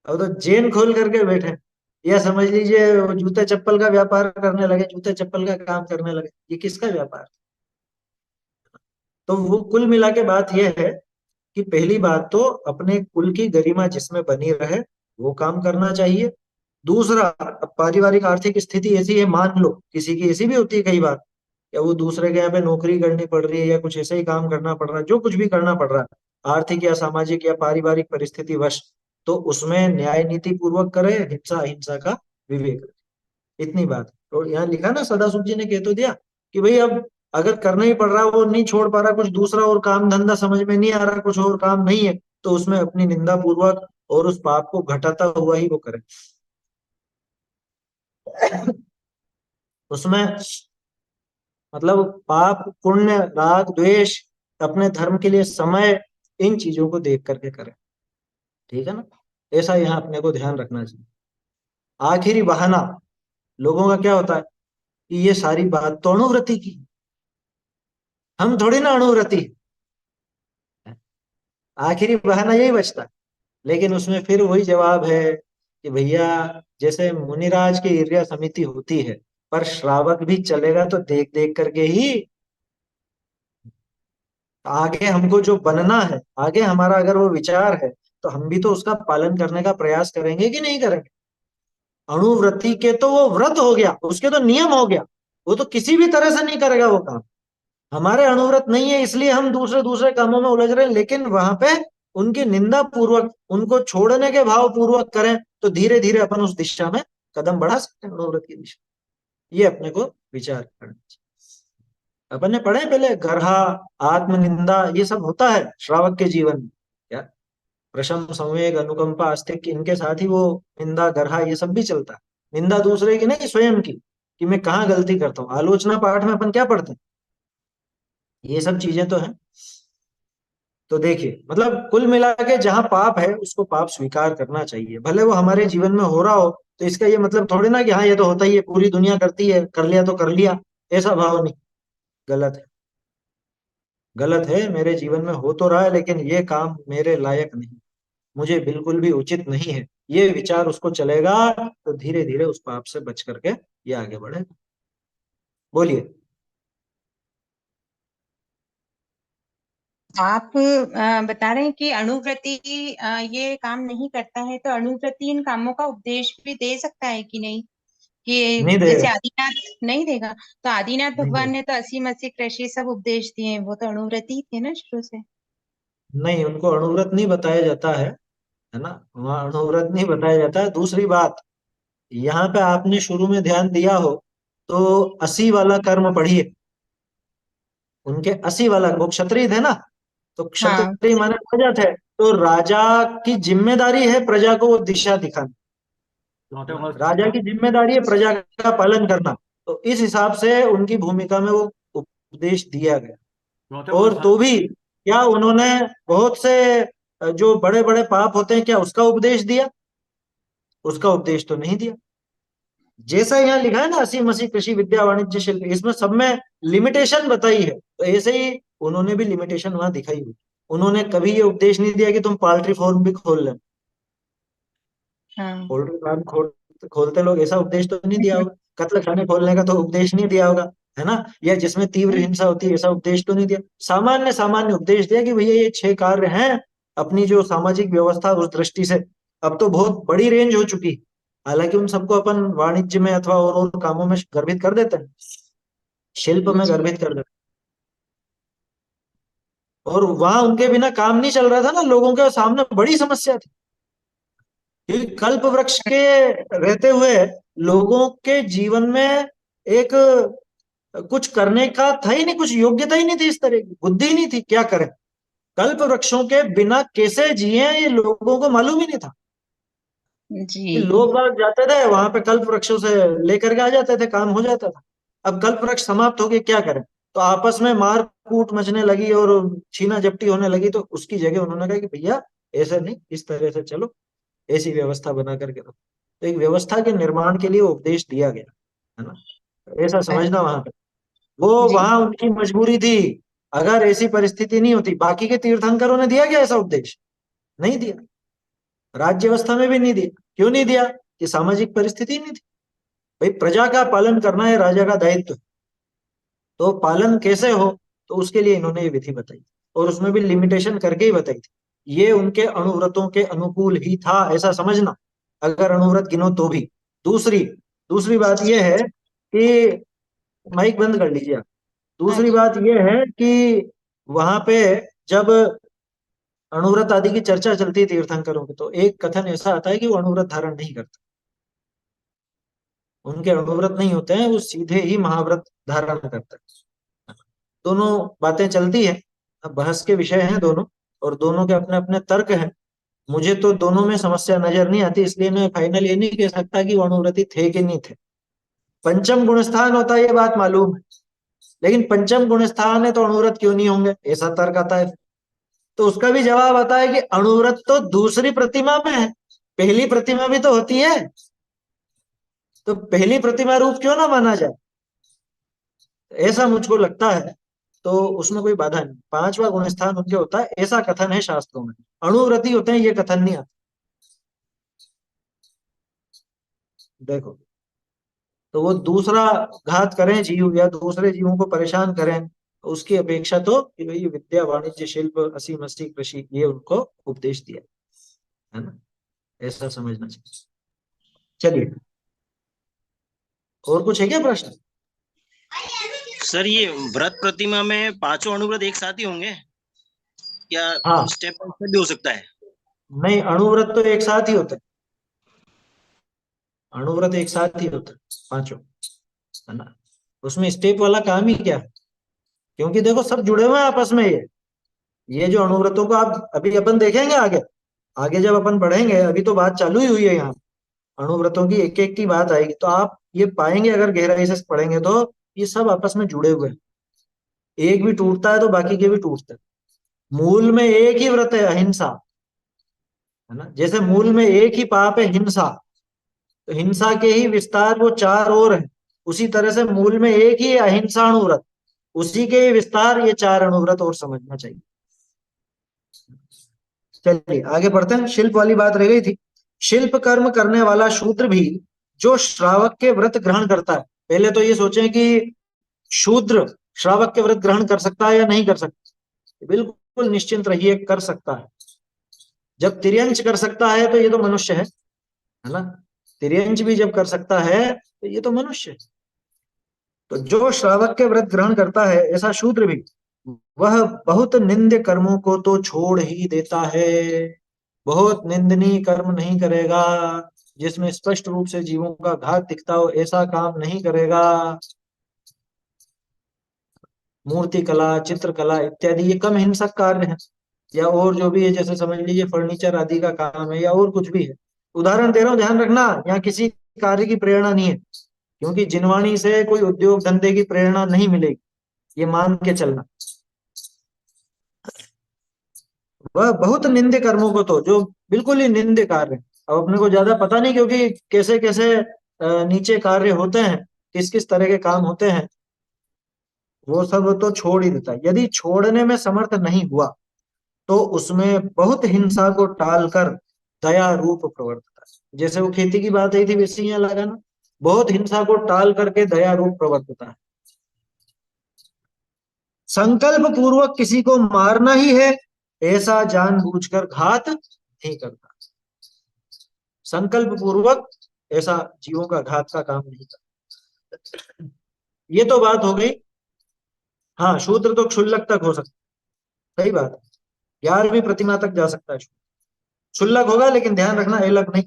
Speaker 1: अब तो जैन खोल करके बैठे, या समझ लीजिए वो जूते चप्पल का व्यापार करने लगे, जूते चप्पल का काम करने लगे, ये किसका व्यापार? तो वो कुल मिला के बात यह है कि पहली बात तो अपने कुल की गरिमा जिसमें बनी रहे वो काम करना चाहिए। दूसरा, अब पारिवारिक आर्थिक स्थिति ऐसी है, मान लो किसी की ऐसी भी होती है कई बार, या वो दूसरे के यहाँ पे नौकरी करनी पड़ रही है, या कुछ ऐसे ही काम करना पड़ रहा है, जो कुछ भी करना पड़ रहा है आर्थिक या सामाजिक या पारिवारिक परिस्थिति वश, तो उसमें न्याय नीति पूर्वक करे, हिंसा अहिंसा का विवेक रखे। इतनी बात। तो यहाँ लिखा ना, सदाशुभ जी ने कह तो दिया कि भाई अब अगर करना ही पड़ रहा, वो नहीं छोड़ पा रहा, कुछ दूसरा और काम धंधा समझ में नहीं आ रहा, कुछ और काम नहीं है, तो उसमें अपनी निंदा पूर्वक और उस पाप को घटाता हुआ ही वो करे। उसमें मतलब पाप पुण्य राग द्वेष, अपने धर्म के लिए समय, इन चीजों को देख करके करें, ठीक है ना। ऐसा यहाँ अपने को ध्यान रखना चाहिए। आखिरी बहाना लोगों का क्या होता है कि ये सारी बात तो अणुव्रति की, हम थोड़ी ना अणुव्रति है। आखिरी बहाना यही बचता है। लेकिन उसमें फिर वही जवाब है कि भैया, जैसे मुनिराज की ईर्ष्या समिति होती है, पर श्रावक भी चलेगा तो देख देख करके ही। आगे हमको जो बनना है, आगे हमारा अगर वो विचार है, तो हम भी तो उसका पालन करने का प्रयास करेंगे कि नहीं करेंगे। अणुव्रति के तो वो व्रत हो गया, उसके तो नियम हो गया, वो तो किसी भी तरह से नहीं करेगा वो काम। हमारे अणुव्रत नहीं है, इसलिए हम दूसरे दूसरे कामों में उलझ रहे हैं, लेकिन वहां पे उनकी निंदा पूर्वक, उनको छोड़ने के भाव पूर्वक करें, तो धीरे धीरे अपन उस दिशा में कदम बढ़ा सकते हैं, अणुव्रत की दिशा। ये अपने को विचार करना चाहिए। अपन ने पढ़े पहले, गर्हा, आत्मनिंदा, ये सब होता है श्रावक के जीवन में क्या, प्रशम संवेग अनुकंपा आस्तिक, इनके साथ ही वो निंदा गर्हा ये सब भी चलता है। निंदा दूसरे की नहीं, स्वयं की, कि मैं कहाँ गलती करता हूँ। आलोचना पाठ में अपन क्या पढ़ते हैं, ये सब चीजें तो हैं। तो देखिए, मतलब कुल मिला के जहां पाप है उसको पाप स्वीकार करना चाहिए, भले वो हमारे जीवन में हो रहा हो, तो इसका ये मतलब थोड़ी ना कि हाँ ये तो होता ही है, पूरी दुनिया करती है, कर लिया तो कर लिया, ऐसा भाव नहीं। गलत है, गलत है, मेरे जीवन में हो तो रहा है लेकिन ये काम मेरे लायक नहीं, मुझे बिल्कुल भी उचित नहीं है, ये विचार उसको चलेगा, तो धीरे धीरे उस पाप से बच करके ये आगे बढ़े। बोलिए।
Speaker 4: आप बता रहे हैं कि अणुव्रति ये काम नहीं करता है, तो अणुव्रति इन कामों का उपदेश भी दे सकता है कि नहीं?
Speaker 1: नहीं
Speaker 4: कि जैसे
Speaker 1: देगा।
Speaker 4: आदिनाथ नहीं देगा, तो आदिनाथ
Speaker 1: नहीं
Speaker 4: भगवान
Speaker 1: देगा।
Speaker 4: ने तो अस्सी मसी कृषि सब उपदेश दिए हैं, वो तो अणुव्रति ही थे ना शुरू से।
Speaker 1: नहीं, उनको अणुव्रत नहीं बताया जाता है ना, वहाँ अणुव्रत नहीं बताया जाता है। दूसरी बात, यहाँ पे आपने शुरू में ध्यान दिया हो तो 80 वाला कर्म पढ़िए। उनके 80 वाला, वो क्षत्रिय थे ना, तो
Speaker 4: हाँ
Speaker 1: क्षत्रिय माने प्रजा थे, तो राजा की जिम्मेदारी है प्रजा को वो दिशा दिखाना। राजा की जिम्मेदारी है प्रजा का पालन करना। तो इस हिसाब से उनकी भूमिका में वो उपदेश दिया गया। और तो भी क्या उन्होंने बहुत से जो बड़े बड़े पाप होते हैं, क्या उसका उपदेश दिया? उसका उपदेश तो नहीं दिया। जैसा यहाँ लिखा है ना, असी मसी कृषि विद्या वाणिज्य शिल्प, इसमें सब में लिमिटेशन बताई है, तो ऐसे ही उन्होंने भी लिमिटेशन वहां दिखाई हुई। उन्होंने कभी ये उपदेश नहीं दिया कि तुम पोल्ट्री फार्म भी खोल लें।
Speaker 4: हाँ।
Speaker 1: पोल्ट्री फार्म खोलते लोग, ऐसा उपदेश तो नहीं दिया होगा। कत्ल खाने खोलने का तो उपदेश नहीं दिया होगा, है ना, या जिसमें तीव्र हिंसा होती है, ऐसा उपदेश तो नहीं दिया। सामान्य सामान्य उपदेश दिया कि भैया ये 6 कार्य हैं अपनी जो सामाजिक व्यवस्था उस दृष्टि से। अब तो बहुत बड़ी रेंज हो चुकी है, हालांकि उन सबको अपन वाणिज्य में अथवा और कामों में गर्भित कर देते हैं, शिल्प में
Speaker 4: जी।
Speaker 1: गर्भित कर देते हैं। और वहां उनके बिना काम नहीं चल रहा था ना, लोगों के सामने बड़ी समस्या थी। क्योंकि कल्प वृक्ष के रहते हुए लोगों के जीवन में एक कुछ करने का था ही नहीं, कुछ योग्यता ही नहीं थी, इस तरह की बुद्धि ही नहीं थी, क्या करें। कल्प वृक्षों के बिना कैसे जिए ये लोगों को मालूम ही नहीं था। कि
Speaker 4: जी।
Speaker 1: लोग बाग जाते थे वहां पे, कल्प वृक्षों से लेकर के आ जाते थे, काम हो जाता था। अब कल्प वृक्ष समाप्त हो गए, क्या करें। तो आपस में मार कूट मचने लगी और छीना झपटी होने लगी, तो उसकी जगह उन्होंने कहा कि भैया ऐसे नहीं, इस तरह से चलो, ऐसी व्यवस्था बना करके रखो। तो एक व्यवस्था के निर्माण के लिए उपदेश दिया गया, है ना, ऐसा समझना वहां पे। वो
Speaker 4: जी।
Speaker 1: वहां उनकी मजबूरी थी। अगर ऐसी परिस्थिति नहीं होती, बाकी के तीर्थंकरों ने दिया क्या ऐसा उपदेश? नहीं दिया। राज्य व्यवस्था में भी नहीं दिया। क्यों नहीं दिया? कि सामाजिक परिस्थिति नहीं थी। भाई प्रजा का पालन करना है राजा का दायित्व, तो पालन कैसे हो, तो उसके लिए इन्होंने ये विधि बताई, और उसमें भी लिमिटेशन करके ही बताई थी। ये उनके अणुव्रतों के अनुकूल ही था, ऐसा समझना, अगर अणुव्रत गिनो तो भी। दूसरी दूसरी बात यह है कि, माइक बंद कर लीजिए आप।
Speaker 4: हाँ
Speaker 1: दूसरी
Speaker 4: जी।
Speaker 1: बात यह है कि वहां पे जब अणुव्रत आदि की चर्चा चलती है तीर्थंकरों की, तो एक कथन ऐसा आता है कि वो अणुव्रत धारण नहीं करते। उनके अणुव्रत नहीं होते हैं, वो सीधे ही महाव्रत धारण करते हैं। दोनों बातें चलती है, अब बहस के विषय हैं दोनों, और दोनों के अपने अपने तर्क हैं। मुझे तो दोनों में समस्या नजर नहीं आती, इसलिए मैं फाइनल ये नहीं कह सकता कि वो अणुव्रती थे कि नहीं थे। पंचम गुण स्थान होता है, ये बात मालूम है, लेकिन पंचम गुण स्थान है तो अणुव्रत क्यों नहीं होंगे, ऐसा तर्क आता है। तो उसका भी जवाब आता है कि अणुव्रत तो दूसरी प्रतिमा में है, पहली प्रतिमा भी तो होती है, तो पहली प्रतिमा रूप क्यों ना माना जाए, ऐसा मुझको लगता है। तो उसमें कोई बाधा नहीं, 5वां गुण स्थान उनके होता है, ऐसा कथन है शास्त्रों में। अणुव्रती होते हैं, ये कथन नहीं आता। देखो, तो वो दूसरा घात करें जीव या दूसरे जीवों को परेशान करें, तो उसकी अपेक्षा तो कि भाई विद्या वाणिज्य शिल्प असी मसी कृषि, ये उनको उपदेश दिया, है ना, ऐसा समझना चाहिए। चलिए, और कुछ है क्या प्रश्न?
Speaker 2: सर ये व्रत प्रतिमा में पांचों अणुव्रत एक साथ ही होंगे, या
Speaker 1: हाँ,
Speaker 2: स्टेप बाय स्टेप भी हो सकता है?
Speaker 1: नहीं, अणुव्रत तो एक साथ ही होता है। अणुव्रत एक साथ ही होता है पांचों, है ना। उसमें स्टेप वाला काम ही क्या है? क्योंकि देखो सब जुड़े हुए हैं आपस में। ये जो अणुव्रतों को आप अभी अपन देखेंगे आगे, आगे जब अपन बढ़ेंगे, अभी तो बात चालू ही हुई है यहाँ, अणुव्रतों की एक एक की बात आएगी, तो आप ये पाएंगे अगर गहराई से पढ़ेंगे तो ये सब आपस में जुड़े हुए हैं। एक भी टूटता है तो बाकी के भी टूटते हैं। मूल में एक ही व्रत है, अहिंसा, है ना। जैसे मूल में एक ही पाप है, हिंसा, तो हिंसा के ही विस्तार वो 4 और हैं। उसी तरह से मूल में एक ही है, अहिंसा अणुव्रत, उसी के ही विस्तार ये 4 अणुव्रत, और समझना चाहिए। चलिए आगे बढ़ते हैं। शिल्प वाली बात रह गई थी। शिल्प कर्म करने वाला शूद्र भी जो श्रावक के व्रत ग्रहण करता है, पहले तो ये सोचें कि शूद्र श्रावक के व्रत ग्रहण कर सकता है या नहीं कर सकता। बिल्कुल निश्चिंत रहिए, कर सकता है। जब तिर्यंच कर सकता है तो ये तो मनुष्य है ना। तिर्यंच भी जब कर सकता है तो ये तो मनुष्य है। तो जो श्रावक के व्रत ग्रहण करता है, ऐसा शूद्र भी, वह बहुत निंद्य कर्मों को तो छोड़ ही देता है। बहुत निंदनीय कर्म नहीं करेगा, जिसमें स्पष्ट रूप से जीवों का घात दिखता हो, ऐसा काम नहीं करेगा। मूर्ति कला, चित्रकला इत्यादि ये कम हिंसक कार्य है, या और जो भी है, जैसे समझ लीजिए फर्नीचर आदि का काम है या और कुछ भी है। उदाहरण दे रहा हूं, ध्यान रखना, यहाँ किसी कार्य की प्रेरणा नहीं है, क्योंकि जिनवाणी से कोई उद्योग धंधे की प्रेरणा नहीं मिलेगी, ये मान के चलना। वह बहुत निंदे कर्मों को तो, जो बिल्कुल ही निंदे कार्य, अब अपने को ज्यादा पता नहीं, क्योंकि कैसे कैसे नीचे कार्य होते हैं, किस किस तरह के काम होते हैं, वो सब तो छोड़ ही देता है। यदि छोड़ने में समर्थ नहीं हुआ तो उसमें बहुत हिंसा को टालकर दया रूप प्रवर्तता है। जैसे वो खेती की बात आई थी, वैसे यहाँ लगाना, बहुत हिंसा को टाल करके दया रूप प्रवर्तता है। संकल्प पूर्वक किसी को मारना ही है, ऐसा जानबूझकर घात नहीं करता। संकल्प पूर्वक ऐसा जीवों का घात का काम नहीं करता। ये तो बात हो गई। हाँ, शूद्र तो क्षुल्लक तक हो सकता, सही बात है, 11वीं प्रतिमा तक जा सकता है। क्षुल्लक होगा, लेकिन ध्यान रखना एलक नहीं।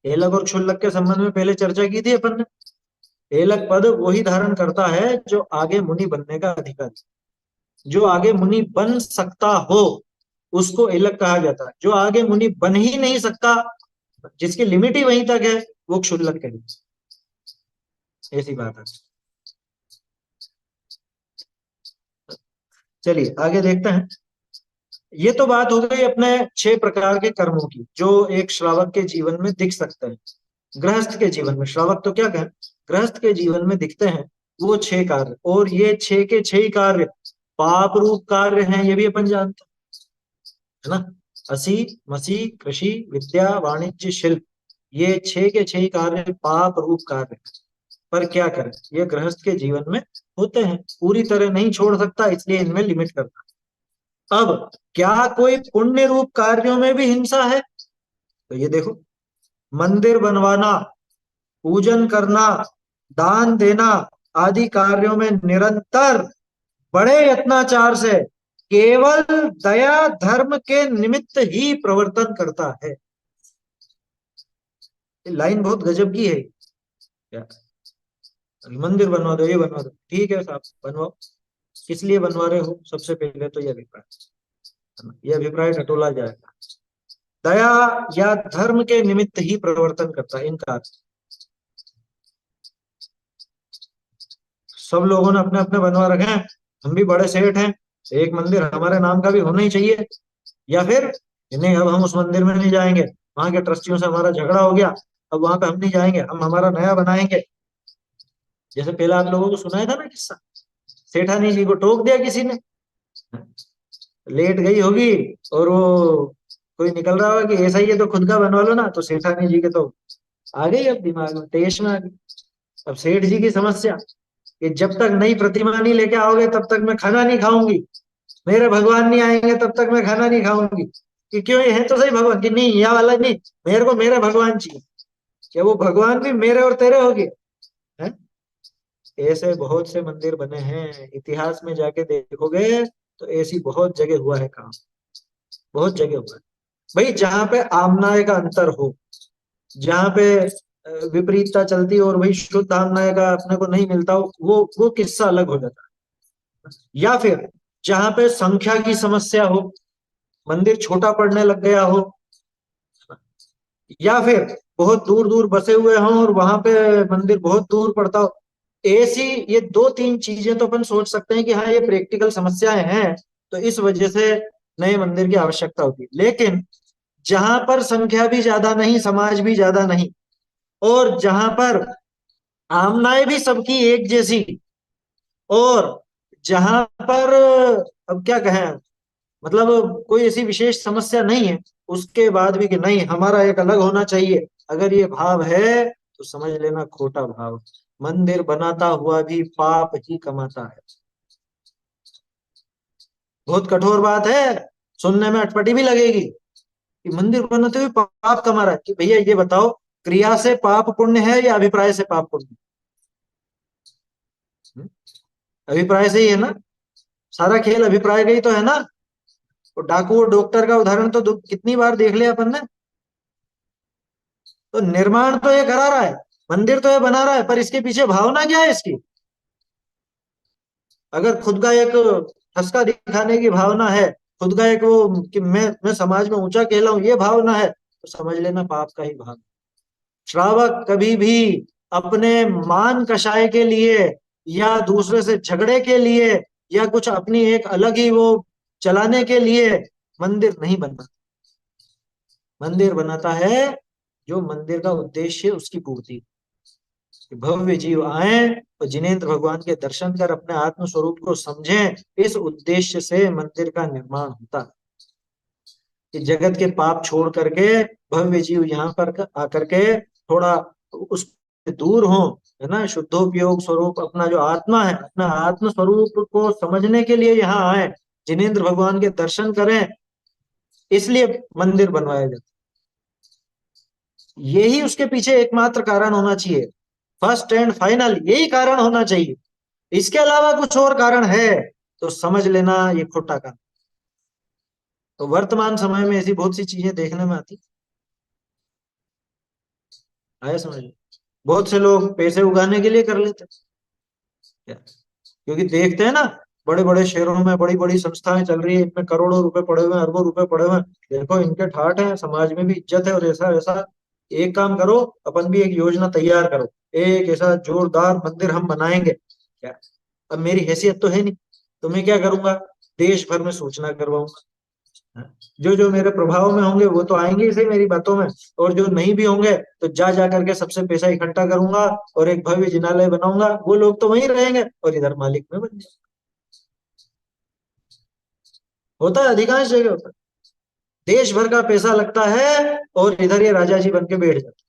Speaker 1: एलक और क्षुल्लक के संबंध में पहले चर्चा की थी अपन ने। एलक पद वही धारण करता है जो आगे मुनि बनने का अधिकारी, जो आगे मुनि बन सकता हो उसको एलक कहा जाता है। जो आगे मुनि बन ही नहीं सकता, जिसकी लिमिट ही वहीं तक है, वो क्षुल्लक कहलाता है। ऐसी बात है। चलिए आगे देखते हैं। ये तो बात हो गई अपने 6 प्रकार के कर्मों की, जो एक श्रावक के जीवन में दिख सकते हैं। गृहस्थ के जीवन में, श्रावक तो क्या कहें, गृहस्थ के जीवन में दिखते हैं वो 6 कार्य, और ये 6 के 6 ही कार्य पाप रूप कार्य हैं, ये भी अपन जानते हैं, है ना। असी मसी कृषि विद्या वाणिज्य शिल्प, ये 6 के 6 कार्य पाप रूप कार्य। पर क्या करें, ये गृहस्थ के जीवन में होते हैं, पूरी तरह नहीं छोड़ सकता, इसलिए इनमें लिमिट करता। अब क्या कोई पुण्य रूप कार्यों में भी हिंसा है? तो ये देखो, मंदिर बनवाना, पूजन करना, दान देना आदि कार्यों में निरंतर बड़े यत्नाचार से केवल दया धर्म के निमित्त ही प्रवर्तन करता है। ये लाइन बहुत गजब की है। क्या मंदिर बनवा दो, ये बनवा दो, ठीक है साहब बनवाओ, किस लिए बनवा रहे हो? सबसे पहले तो ये अभिप्राय टटोला जाएगा। दया या धर्म के निमित्त ही प्रवर्तन करता है इनका। सब लोगों ने अपने अपने बनवा रखे हैं, हम भी बड़े सेठ हैं, एक मंदिर हमारे नाम का भी होना ही चाहिए। या फिर नहीं, अब हम उस मंदिर में नहीं जाएंगे, वहां के ट्रस्टियों से हमारा झगड़ा हो गया, अब वहां पे हम नहीं जाएंगे, हम हमारा नया बनाएंगे। जैसे पहले आप लोगों को सुनाया था ना किस्सा, सेठानी जी को टोक दिया किसी ने, लेट गई होगी, और वो कोई निकल रहा होगा कि ऐसा ही है तो खुद का बनवा लो ना, तो सेठानी जी के तो आ गई, अब दिमाग में तेज में आ गई। अब सेठ जी की समस्या कि जब तक नई प्रतिमा नहीं लेके आओगे तब तक मैं खाना नहीं खाऊंगी, मेरे भगवान नहीं आएंगे तब तक मैं खाना नहीं खाऊंगी। कि क्यों, ये है तो सही भगवान, कि नहीं यह वाला नहीं, मेरे को मेरे भगवान चाहिए। क्या वो भगवान भी मेरे और तेरे हो गए हैं? ऐसे बहुत से मंदिर बने हैं, इतिहास में जाके देखोगे तो ऐसी बहुत जगह हुआ है काम, बहुत जगह हुआ है भाई। जहां पे आमनाय का अंतर हो, जहां पे विपरीतता चलती हो और वही शुद्ध आमनाय का अपने को नहीं मिलता हो, वो किस्सा अलग हो जाता है। या फिर जहां पे संख्या की समस्या हो, मंदिर छोटा पड़ने लग गया हो, या फिर बहुत दूर दूर बसे हुए हों और वहां पे मंदिर बहुत दूर पड़ता हो, ऐसी ये 2-3 चीजें तो अपन सोच सकते हैं कि हाँ ये प्रैक्टिकल समस्याएं हैं, तो इस वजह से नए मंदिर की आवश्यकता होती है। लेकिन जहां पर संख्या भी ज्यादा नहीं, समाज भी ज्यादा नहीं, और जहां पर आमनाएं भी सबकी एक जैसी, और जहां पर अब क्या कहें, मतलब कोई ऐसी विशेष समस्या नहीं है, उसके बाद भी कि नहीं हमारा एक अलग होना चाहिए, अगर ये भाव है तो समझ लेना खोटा भाव। मंदिर बनाता हुआ भी पाप ही कमाता है। बहुत कठोर बात है, सुनने में अटपटी भी लगेगी कि मंदिर बनाते हुए पाप कमा रहा है। कि भैया ये बताओ, क्रिया से पाप पुण्य है या अभिप्राय से पाप पुण्य? हम्म? अभिप्राय से ही है ना, सारा खेल अभिप्राय का ही तो है ना। तो डाकू और डॉक्टर का उदाहरण तो कितनी बार देख लिया अपन ने। तो निर्माण तो ये करा रहा है, मंदिर तो ये बना रहा है, पर इसके पीछे भावना क्या है इसकी? अगर खुद का एक ठसका दिखाने की भावना है, खुद का एक वो कि मैं समाज में ऊंचा कहलाऊं, ये भावना है, तो समझ लेना पाप का ही भाग। श्रावक कभी भी अपने मान कषाय के लिए या दूसरे से झगड़े के लिए या कुछ अपनी एक अलग ही वो चलाने के लिए मंदिर नहीं बनता। मंदिर बनाता है जो मंदिर का उद्देश्य है उसकी पूर्ति। भव्य जीव आए और जिनेंद्र भगवान के दर्शन कर अपने आत्म स्वरूप को समझें, इस उद्देश्य से मंदिर का निर्माण होता है कि जगत के पाप छोड़ करके भव्य जीव यहाँ पर आकर के थोड़ा उस दूर हो, है ना। शुद्धोपयोग स्वरूप अपना जो आत्मा है, अपना आत्म स्वरूप को समझने के लिए यहाँ आए, जिनेंद्र भगवान के दर्शन करें, इसलिए मंदिर बनवाया जाता है। यही उसके पीछे एकमात्र कारण होना चाहिए, फर्स्ट एंड फाइनल यही कारण होना चाहिए। इसके अलावा कुछ और कारण है तो समझ लेना ये खोटा काम। तो वर्तमान समय में ऐसी बहुत सी चीजें देखने में आती है, समझ लो। बहुत से लोग पैसे उगाने के लिए कर लेते हैं, क्योंकि देखते हैं ना बड़े बड़े शहरों में बड़ी बड़ी संस्थाएं चल रही है, इनमें करोड़ों रुपए पड़े हुए हैं, अरबों रुपए पड़े हुए हैं, देखो इनके ठाठ है, समाज में भी इज्जत है और ऐसा ऐसा। एक काम करो, अपन भी एक योजना तैयार करो, एक ऐसा जोरदार मंदिर हम बनाएंगे। क्या, अब मेरी हैसियत तो है नहीं, तो मैं क्या करूंगा, देश भर में सूचना करवाऊंगा। जो जो मेरे प्रभाव में होंगे वो तो आएंगे ही सही मेरी बातों में, और जो नहीं भी होंगे तो जा जा करके सबसे पैसा इकट्ठा करूंगा और एक भव्य जिनालय बनाऊंगा। वो लोग तो वहीं रहेंगे और इधर मालिक में बन जाएंगे। होता है, अधिकांश जगह होता है। देश भर का पैसा लगता है और इधर ये राजा जी बन के बैठ जाते।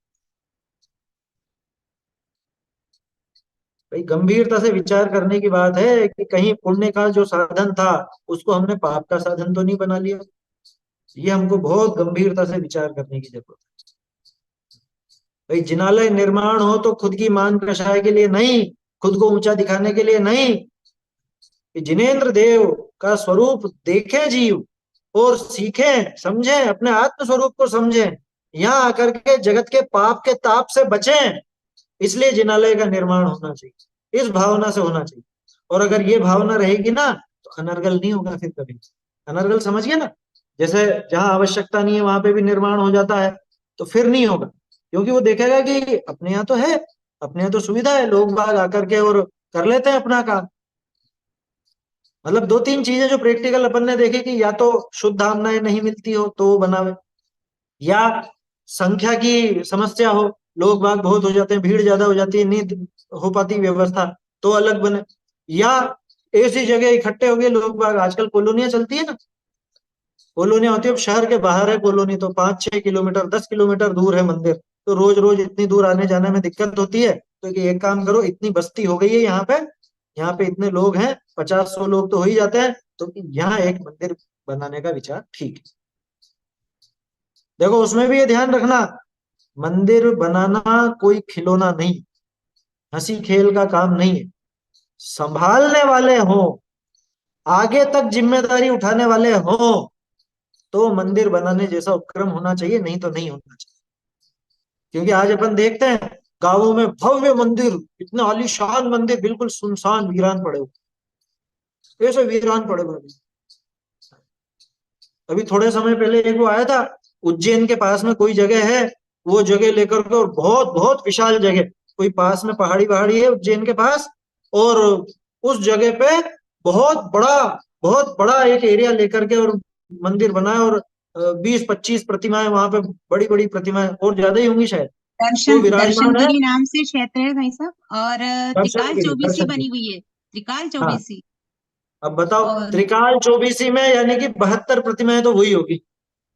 Speaker 1: भाई गंभीरता से विचार करने की बात है कि कहीं पुण्य का जो साधन था उसको हमने पाप का साधन तो नहीं बना लिया। ये हमको बहुत गंभीरता से विचार करने की जरूरत है। भाई जिनालय निर्माण हो तो खुद की मान कषाय के लिए नहीं, खुद को ऊंचा दिखाने के लिए नहीं, कि जिनेंद्र देव का स्वरूप देखें जीव और सीखें, समझें, अपने आत्म स्वरूप को समझें, यहाँ आकर के जगत के पाप के ताप से बचें। इसलिए जिनालय का निर्माण होना चाहिए, इस भावना से होना चाहिए। और अगर ये भावना रहेगी ना तो अनर्गल नहीं होगा फिर कभी। अनर्गल समझिए ना, जैसे जहां आवश्यकता नहीं है वहां पे भी निर्माण हो जाता है, तो फिर नहीं होगा, क्योंकि वो देखेगा कि अपने यहाँ तो है, अपने यहाँ तो सुविधा है, लोग बाग आकर के और कर लेते हैं अपना काम। मतलब दो तीन चीजें जो प्रैक्टिकल अपन ने देखे कि या तो शुद्ध आमनाएं नहीं मिलती हो तो वो बनावे, या संख्या की समस्या हो, लोग बाग बहुत हो जाते हैं, भीड़ ज्यादा हो जाती है, नहीं हो पाती व्यवस्था, तो अलग बने। या ऐसी जगह इकट्ठे हो गए लोग बाग, आजकल कॉलोनियां चलती है ना, कॉलोनियां होती है, अब शहर के बाहर है कॉलोनी तो 5-6 किलोमीटर 10 किलोमीटर दूर है मंदिर, तो रोज रोज इतनी दूर आने जाने में दिक्कत होती है। तो कि एक काम करो, इतनी बस्ती हो गई है यहाँ पे इतने लोग हैं, 50-100 लोग तो हो ही जाते हैं, तो यहाँ एक मंदिर बनाने का विचार ठीक है। देखो उसमें भी ये ध्यान रखना, मंदिर बनाना कोई खिलौना नहीं, हंसी खेल का काम नहीं है। संभालने वाले हों, आगे तक जिम्मेदारी उठाने वाले हों, तो मंदिर बनाने जैसा उपक्रम होना चाहिए, नहीं तो नहीं होना चाहिए। क्योंकि आज अपन देखते हैं गांवों में भव्य मंदिर, इतने आलीशान मंदिर बिल्कुल सुनसान वीरान पड़े हुए, ऐसे वीरान पड़े हुए। अभी थोड़े समय पहले एक वो आया था, उज्जैन के पास में कोई जगह है, वो जगह लेकर के, और बहुत बहुत विशाल जगह, कोई पास में पहाड़ी वहाड़ी है उज्जैन के पास, और उस जगह पे बहुत बड़ा एक एरिया लेकर के और मंदिर बनाया, और 20-25 प्रतिमाएं वहां पे, बड़ी बड़ी प्रतिमाएं, और ज्यादा ही होंगी शायद, तो विराजमान है।
Speaker 4: दर्शनगिरी नाम से क्षेत्र है भाई साहब, और त्रिकाल
Speaker 1: दर्शनगिरी,
Speaker 4: चौबीसी बनी
Speaker 1: दर्शनगिरी।
Speaker 4: हुई है, त्रिकाल
Speaker 1: हाँ,
Speaker 4: चौबीसी।
Speaker 1: अब बताओ,
Speaker 4: और
Speaker 1: त्रिकाल चौबीसी में यानी कि 72 प्रतिमाएं तो हुई होगी,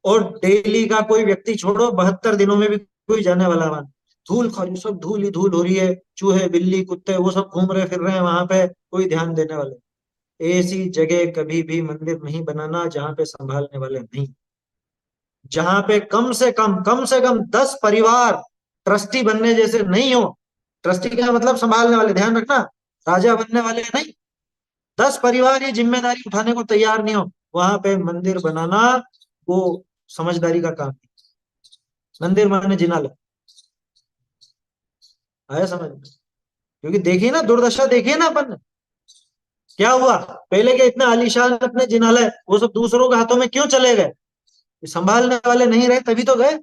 Speaker 1: और डेली का कोई व्यक्ति छोड़ो, 72 दिनों में भी कोई जाने वाला मान, धूल खाली, सब धूल ही धूल हो रही है, चूहे बिल्ली कुत्ते वो सब घूम रहे फिर रहे हैं वहां पे, कोई ध्यान देने वाले। ऐसी जगह कभी भी मंदिर नहीं बनाना जहां पे संभालने वाले नहीं, जहां पे कम से कम 10 परिवार ट्रस्टी बनने जैसे नहीं हो। ट्रस्टी का मतलब संभालने वाले, ध्यान रखना, राजा बनने वाले नहीं। 10 परिवार ये जिम्मेदारी उठाने को तैयार नहीं हो, वहां पे मंदिर बनाना वो समझदारी का काम नहीं। मंदिर माने जिनालय, आया समझ में? क्योंकि देखिए ना दुर्दशा, देखिए ना अपन ने क्या हुआ। पहले के इतने आलीशान अपने जिनालय वो सब दूसरों के हाथों में क्यों चले गए? संभालने वाले नहीं रहे तभी तो गए।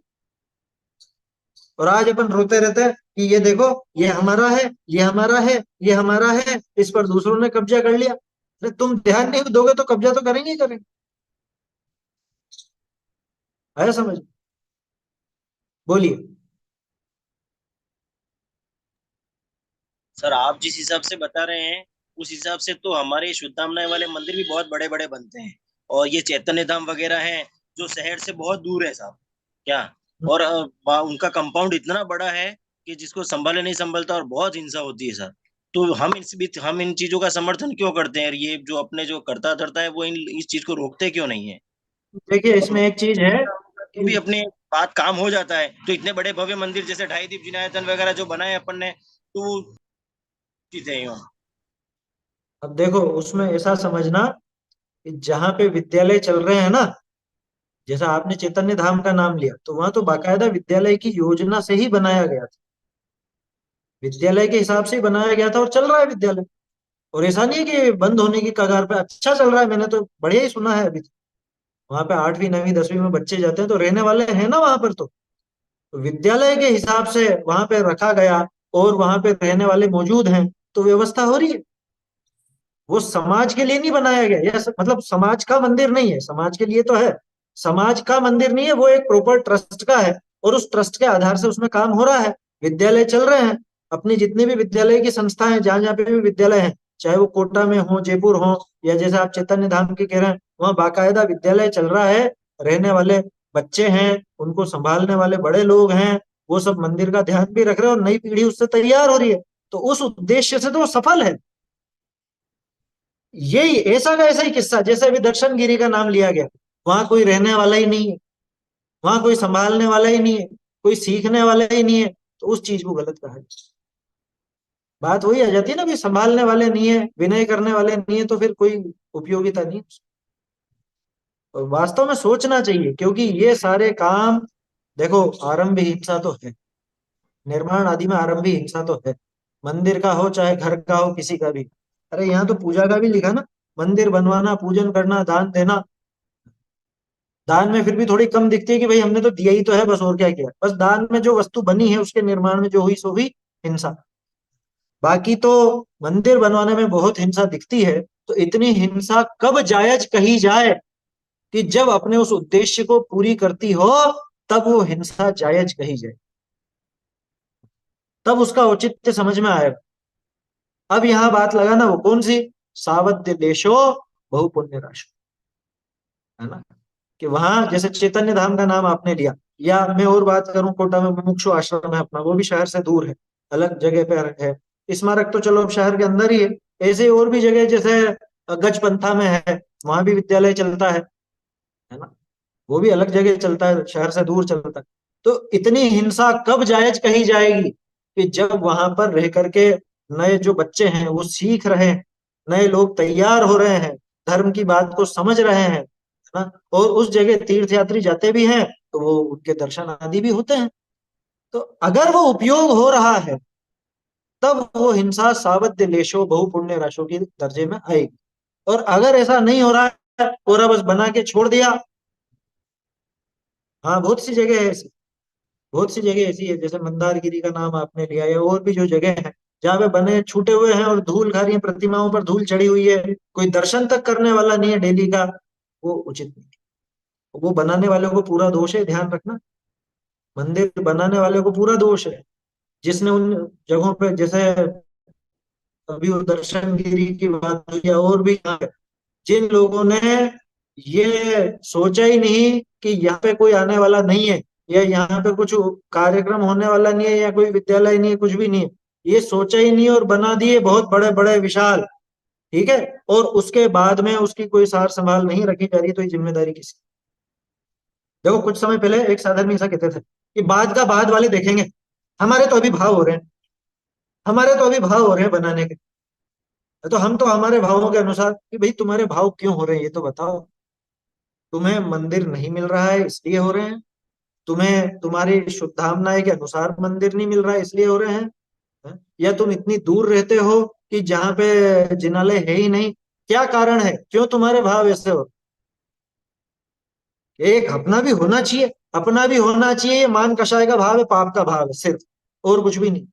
Speaker 1: और आज अपन रोते रहते हैं कि ये देखो, ये हमारा है, ये हमारा है, ये हमारा है, इस पर दूसरों ने कब्जा कर लिया। अरे तुम ध्यान नहीं दोगे तो कब्जा तो करेंगे ही करेंगे। आया समझ? बोलिए।
Speaker 2: सर आप जिस हिसाब से बता रहे हैं उस हिसाब से तो हमारे शुद्धामनाय वाले मंदिर भी बहुत बड़े बड़े बनते हैं, और ये चैतन्य धाम वगैरह हैं जो शहर से बहुत दूर है साहब, क्या? और उनका कंपाउंड इतना बड़ा है कि जिसको संभाले नहीं संभलता, और बहुत हिंसा होती है सर। तो हम इन चीजों का समर्थन क्यों करते हैं, और ये जो अपने जो करता धरता है वो इस चीज को रोकते क्यों नहीं है?
Speaker 1: देखिए
Speaker 2: और
Speaker 1: इसमें एक चीज है
Speaker 2: तो
Speaker 1: कि
Speaker 2: भी अपने बात काम हो जाता है, तो इतने बड़े भव्य मंदिर जैसे ढाई दीप जिनायतन वगैरह जो बनाए अपन ने, तो वो चीजें हैं।
Speaker 1: अब देखो उसमें ऐसा समझना कि जहां पे विद्यालय चल रहे हैं ना, जैसा आपने चैतन्य धाम का नाम लिया, तो वहां तो बाकायदा विद्यालय की योजना से ही बनाया गया था, विद्यालय के हिसाब से ही बनाया गया था और चल रहा है विद्यालय। और ऐसा नहीं है कि बंद होने की कगार पे, अच्छा चल रहा है, मैंने तो बढ़िया ही सुना है अभी तो। वहां पे 8वीं 9वीं 10वीं में बच्चे जाते हैं तो रहने वाले हैं ना वहां पर, तो विद्यालय के हिसाब से वहां पे रखा गया और वहां पे रहने वाले मौजूद हैं, तो व्यवस्था हो रही है। वो समाज के लिए नहीं बनाया गया, मतलब समाज का मंदिर नहीं है, समाज के लिए तो है, समाज का मंदिर नहीं है, वो एक प्रॉपर ट्रस्ट का है, और उस ट्रस्ट के आधार से उसमें काम हो रहा है, विद्यालय चल रहे हैं। अपनी जितनी भी विद्यालय की संस्थाएं, जहां जहां पे भी विद्यालय हैं, चाहे वो कोटा में हो, जयपुर हो, या जैसे आप चैतन्य धाम के कह रहे हैं, वहाँ बाकायदा विद्यालय चल रहा है, रहने वाले बच्चे हैं, उनको संभालने वाले बड़े लोग हैं, वो सब मंदिर का ध्यान भी रख रहे हैं और नई पीढ़ी उससे तैयार हो रही है। तो उस उद्देश्य से तो वो सफल है। यही ऐसा का ऐसा ही किस्सा, जैसे अभी दर्शन गिरी का नाम लिया गया, वहां कोई रहने वाला ही नहीं है, वहां कोई संभालने वाला ही नहीं है, कोई सीखने वाला ही नहीं है, तो उस चीज को गलत कहा है। बात वही आ जाती है ना, भी संभालने वाले नहीं है, विनय करने वाले नहीं है, तो फिर कोई उपयोगिता नहीं है। और वास्तव में सोचना चाहिए, क्योंकि ये सारे काम, देखो आरंभ हिंसा तो है, निर्माण आदि में आरंभी हिंसा तो है, मंदिर का हो चाहे घर का हो, किसी का भी। अरे यहाँ तो पूजा का भी लिखा ना, मंदिर बनवाना, पूजन करना, दान देना। दान में फिर भी थोड़ी कम दिखती है कि भाई हमने तो दिया ही तो है बस, और क्या किया, बस दान में जो वस्तु बनी है उसके निर्माण में जो हुई सो हुई हिंसा। बाकी तो मंदिर बनवाने में बहुत हिंसा दिखती है। तो इतनी हिंसा कब जायज कही जाए? कि जब अपने उस उद्देश्य को पूरी करती हो, तब वो हिंसा जायज कही जाए, तब उसका औचित्य समझ में आएगा। अब यहाँ बात लगाना वो कौन सी, सावध्य देशो बहुपुण्य राशो, है ना? कि वहां जैसे चैतन्य धाम का नाम आपने लिया, या मैं और बात करूं, कोटा में मुमुक्षु आश्रम है अपना, वो भी शहर से दूर है, अलग जगह पे है। स्मारक तो चलो अब शहर के अंदर ही है, ऐसे और भी जगह जैसे गजपंथा में है, वहां भी विद्यालय चलता है ना? वो भी अलग जगह चलता है, शहर से दूर चलता है। तो इतनी हिंसा कब जायज कही जाएगी? कि जब वहां पर रह करके नए जो बच्चे हैं वो सीख रहे हैं, नए लोग तैयार हो रहे हैं, धर्म की बात को समझ रहे हैं, है ना? और उस जगह तीर्थ यात्री जाते भी हैं तो वो उनके दर्शन आदि भी होते हैं। तो अगर वो उपयोग हो रहा है, तब वो हिंसा सावध्य लेशो बहुपुण्य राशो की दर्जे में आएगी। और अगर ऐसा नहीं हो रहा है, पूरा बस बना के छोड़ दिया, हाँ बहुत सी जगह है ऐसी, बहुत सी जगह ऐसी है, जैसे मंदारगिरी का नाम आपने लिया, या और भी जो जगह है जहाँ पे बने छूटे हुए हैं और धूल खा रही है, प्रतिमाओं पर धूल चढ़ी हुई है, कोई दर्शन तक करने वाला नहीं है डेली का, वो उचित नहीं। वो बनाने वाले को पूरा दोष है, ध्यान रखना, मंदिर बनाने वाले को पूरा दोष है, जिसने उन जगहों पे, जैसे अभी वो दर्शन गिरी की बात हुई या और भी यहाँ पे, जिन लोगों ने ये सोचा ही नहीं कि यहाँ पे कोई आने वाला नहीं है, या यहाँ पे कुछ कार्यक्रम होने वाला नहीं है, या कोई विद्यालय नहीं है, कुछ भी नहीं है, ये सोचा ही नहीं और बना दिए बहुत बड़े बड़े विशाल, ठीक है, और उसके बाद में उसकी कोई सार संभाल नहीं रखी जा रही, तो ये जिम्मेदारी किसकी? देखो कुछ समय पहले एक साधन में ऐसा कहते थे कि बाद का बाद वाले देखेंगे, हमारे तो अभी भाव हो रहे हैं, हमारे तो अभी भाव हो रहे हैं बनाने के। तो हम तो हमारे भावों के अनुसार, कि भाई तुम्हारे भाव क्यों हो रहे हैं ये तो बताओ। तुम्हें मंदिर नहीं मिल रहा है इसलिए हो रहे हैं, तुम्हें तुम्हारी शुद्धामनाएं के अनुसार मंदिर नहीं मिल रहा है इसलिए हो रहे हैं, हैं? या तुम इतनी दूर रहते हो कि जहाँ पे जिनालय है ही नहीं, क्या कारण है, क्यों तुम्हारे भाव ऐसे हो? एक अपना भी होना चाहिए, अपना भी होना चाहिए, ये मान कषाय का भाव है, पाप का भाव है सिर्फ, और कुछ भी नहीं।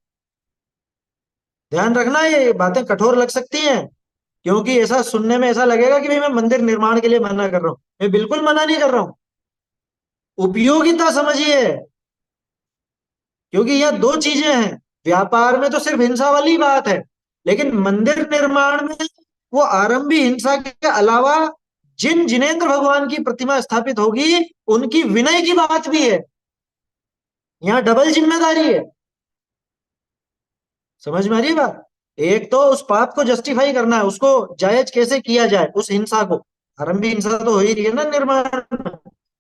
Speaker 1: ध्यान रखना, ये बातें कठोर लग सकती हैं, क्योंकि ऐसा सुनने में ऐसा लगेगा कि भाई मैं मंदिर निर्माण के लिए मना कर रहा हूं। मैं बिल्कुल मना नहीं कर रहा हूं, उपयोगिता समझिए, क्योंकि यह दो चीजें हैं। व्यापार में तो सिर्फ हिंसा वाली बात है, लेकिन मंदिर निर्माण में वो आरंभी हिंसा के अलावा जिन जिनेंद्र भगवान की प्रतिमा स्थापित होगी उनकी विनय की बात भी है, यहाँ डबल जिम्मेदारी है। समझ में आ रही है बात? एक तो उस पाप को जस्टिफाई करना है, उसको जायज कैसे किया जाए, उस हिंसा को, आरंभी हिंसा तो हो ही रही है ना निर्माण में,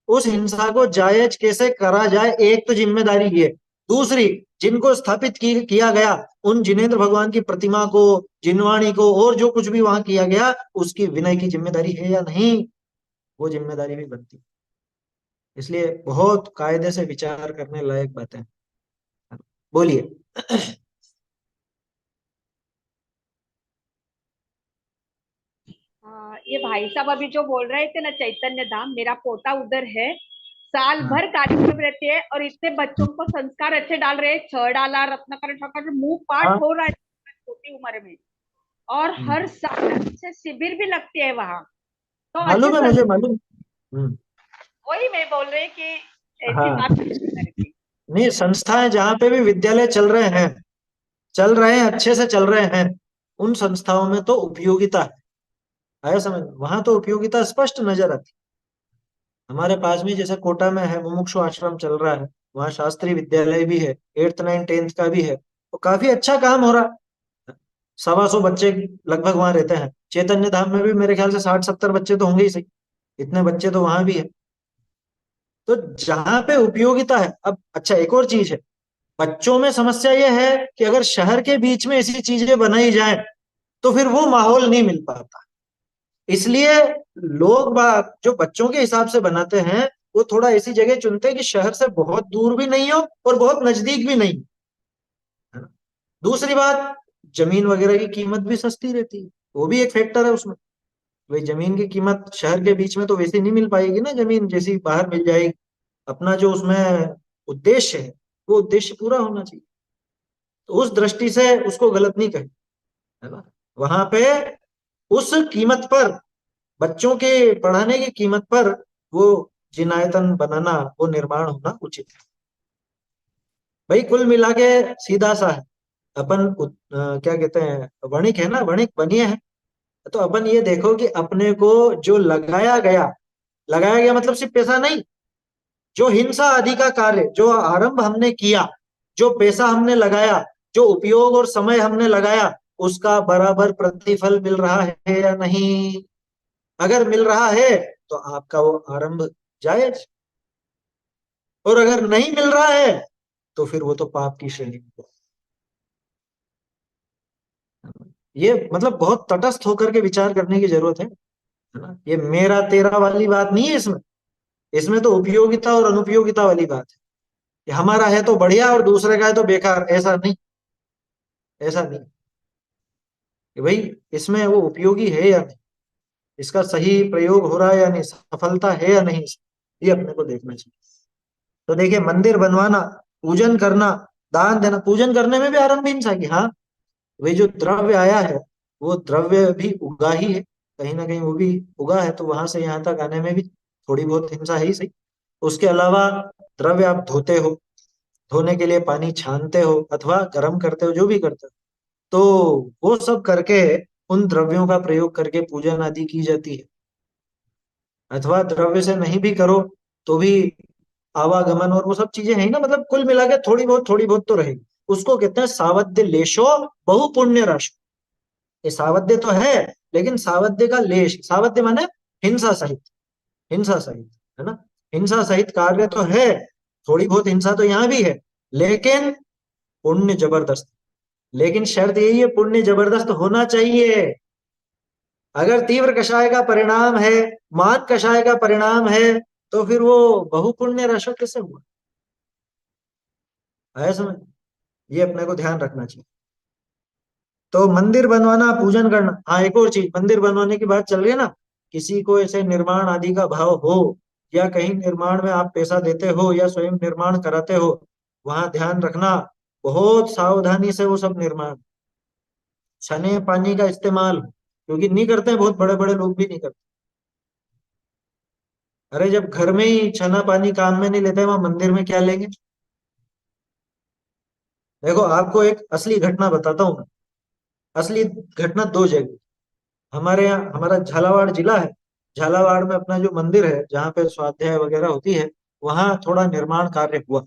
Speaker 1: उस हिंसा को जायज कैसे करा जाए, एक तो जिम्मेदारी ये। दूसरी, जिनको स्थापित किया गया, उन जिनेंद्र भगवान की प्रतिमा को, जिनवाणी को, और जो कुछ भी वहां किया गया, उसकी विनय की जिम्मेदारी है या नहीं, वो जिम्मेदारी भी बनती है। इसलिए बहुत कायदे से विचार करने लायक बातें हैं। बोलिए।
Speaker 5: ये भाई साहब अभी जो बोल रहे थे ना, चैतन्य धाम, मेरा पोता उधर है, साल
Speaker 1: हाँ
Speaker 5: भर कार्यक्रम रहते हैं और इतने बच्चों को संस्कार अच्छे डाल रहे हैं, छह डाला, रत्नाकर ठोकर, मुंह पाठ
Speaker 1: हाँ।
Speaker 5: हो रहा है छोटी उम्र में। और हर
Speaker 1: हम्म,
Speaker 5: साल अच्छे शिविर भी लगते हैं वहां, तो अच्छे
Speaker 1: मालूम है मुझे, मालूम। हम्म।
Speaker 5: वही मैं बोल रही कि ऐसी
Speaker 1: हाँ,
Speaker 5: बात नहीं करके।
Speaker 1: नहीं, संस्थाएं जहाँ पे भी विद्यालय चल रहे हैं, चल रहे हैं, अच्छे से चल रहे हैं, उन संस्थाओं में तो उपयोगिता है, आया समझ? वहां तो उपयोगिता स्पष्ट नजर आती। हमारे पास में जैसे कोटा में है, मुमुक्षु आश्रम चल रहा है, वहाँ शास्त्रीय विद्यालय भी है, 8th 9th 10th का भी है, तो काफी अच्छा काम हो रहा है। 125 बच्चे लगभग वहां रहते हैं। चैतन्य धाम में भी मेरे ख्याल से 60 70 बच्चे तो होंगे ही सही, इतने बच्चे तो वहां भी है। तो जहाँ पे उपयोगिता है, अब अच्छा एक और चीज है, बच्चों में समस्या यह है कि अगर शहर के बीच में ऐसी चीजें बनाई जाए तो फिर वो माहौल नहीं मिल पाता। इसलिए लोग बाग जो बच्चों के हिसाब से बनाते हैं, वो थोड़ा ऐसी जगह चुनते हैं कि शहर से बहुत दूर भी नहीं हो और बहुत नजदीक भी नहीं, है ना? दूसरी बात, जमीन वगैरह की कीमत भी सस्ती रहती है, वो भी एक फैक्टर है उसमें। भाई जमीन की कीमत शहर के बीच में तो वैसे नहीं मिल पाएगी ना, जमीन जैसी बाहर मिल जाएगी। अपना जो उसमें उद्देश्य है, वो उद्देश्य पूरा होना चाहिए। तो उस दृष्टि से उसको गलत नहीं कहे, है ना? वहां पे उस कीमत पर, बच्चों के पढ़ाने की कीमत पर, वो जिनायतन बनाना, वो निर्माण होना उचित है। भाई कुल मिला के सीधा सा है, अपन क्या कहते हैं, वणिक है ना, वणिक बनिए है। तो अपन ये देखो कि अपने को जो लगाया गया, लगाया गया मतलब सिर्फ पैसा नहीं, जो हिंसा आदि का कार्य, जो आरंभ हमने किया, जो पैसा हमने लगाया, जो उपयोग और समय हमने लगाया, उसका बराबर प्रतिफल मिल रहा है या नहीं? अगर मिल रहा है तो आपका वो आरंभ जायज, और अगर नहीं मिल रहा है तो फिर वो तो पाप की श्रेणी में। ये मतलब बहुत तटस्थ होकर के विचार करने की जरूरत है ना? ये मेरा तेरा वाली बात नहीं है इसमें। इसमें तो उपयोगिता और अनुपयोगिता वाली बात है, कि हमारा है तो बढ़िया और दूसरे का है तो बेकार, ऐसा नहीं, ऐसा नहीं, कि भाई इसमें वो उपयोगी है या नहीं, इसका सही प्रयोग हो रहा है या नहीं, सफलता है या नहीं, ये अपने को देखना चाहिए। तो देखिए, मंदिर बनवाना, पूजन करना, दान देना, पूजन करने में भी आरंभ हिंसा की, हाँ, वही जो द्रव्य आया है, वो द्रव्य भी उगा ही है, कहीं ना कहीं वो भी उगा है, तो वहां से यहाँ तक आने में भी थोड़ी बहुत हिंसा है ही सही। उसके अलावा द्रव्य आप धोते हो, धोने के लिए पानी छानते हो अथवा गर्म करते हो, जो भी करते हो, तो वो सब करके, उन द्रव्यों का प्रयोग करके पूजन आदि की जाती है। अथवा द्रव्य से नहीं भी करो तो भी आवागमन और वो सब चीजें हैं ही ना, मतलब कुल मिला के थोड़ी बहुत तो रहेगी। उसको कहते हैं सावध्य लेशो बहु पुण्य राशि। ये सावध्य तो है, लेकिन सावध्य का लेश, सावध्य माने हिंसा सहित, हिंसा सहित, है ना, हिंसा सहित कार्य तो है, थोड़ी बहुत हिंसा तो यहाँ भी है, लेकिन पुण्य जबरदस्त। लेकिन शर्त यही है, पुण्य जबरदस्त होना चाहिए। अगर तीव्र कषाय का परिणाम है, मान कषाय का परिणाम है, तो फिर वो बहुपुण्य राशि कैसे हुआ? है समझ? ये अपने को ध्यान रखना चाहिए। तो मंदिर बनवाना, पूजन करना, हाँ एक और चीज, मंदिर बनवाने की बात चल रही है ना, किसी को ऐसे निर्माण आदि का भाव हो, या कहीं निर्माण में आप पैसा देते हो या स्वयं निर्माण कराते हो, वहां ध्यान रखना, बहुत सावधानी से वो सब निर्माण, छने पानी का इस्तेमाल हो, क्योंकि नहीं करते हैं, बहुत बड़े बड़े लोग भी नहीं करते। अरे जब घर में ही छना पानी काम में नहीं लेते, वहां मंदिर में क्या लेंगे? देखो आपको एक असली घटना बताता हूँ मैं, असली घटना दो जगह। हमारे यहाँ, हमारा झालावाड़ जिला है, झालावाड़ में अपना जो मंदिर है जहाँ पे स्वाध्याय वगैरह होती है, वहाँ थोड़ा निर्माण कार्य हुआ।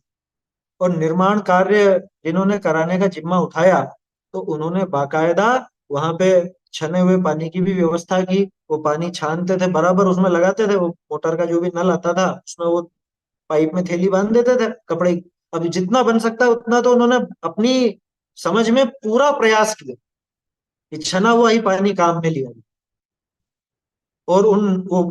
Speaker 1: और निर्माण कार्य जिन्होंने कराने का जिम्मा उठाया, तो उन्होंने बाकायदा वहां पे छने हुए पानी की भी व्यवस्था की। वो पानी छानते थे, बराबर उसमें लगाते थे, वो मोटर का जो भी नल आता था उसमें वो पाइप में थैली बांध देते थे कपड़े की। अब जितना बन सकता है उतना तो उन्होंने अपनी समझ में पूरा प्रयास किया कि छना हुआ ही पानी काम में लिया। और उन वो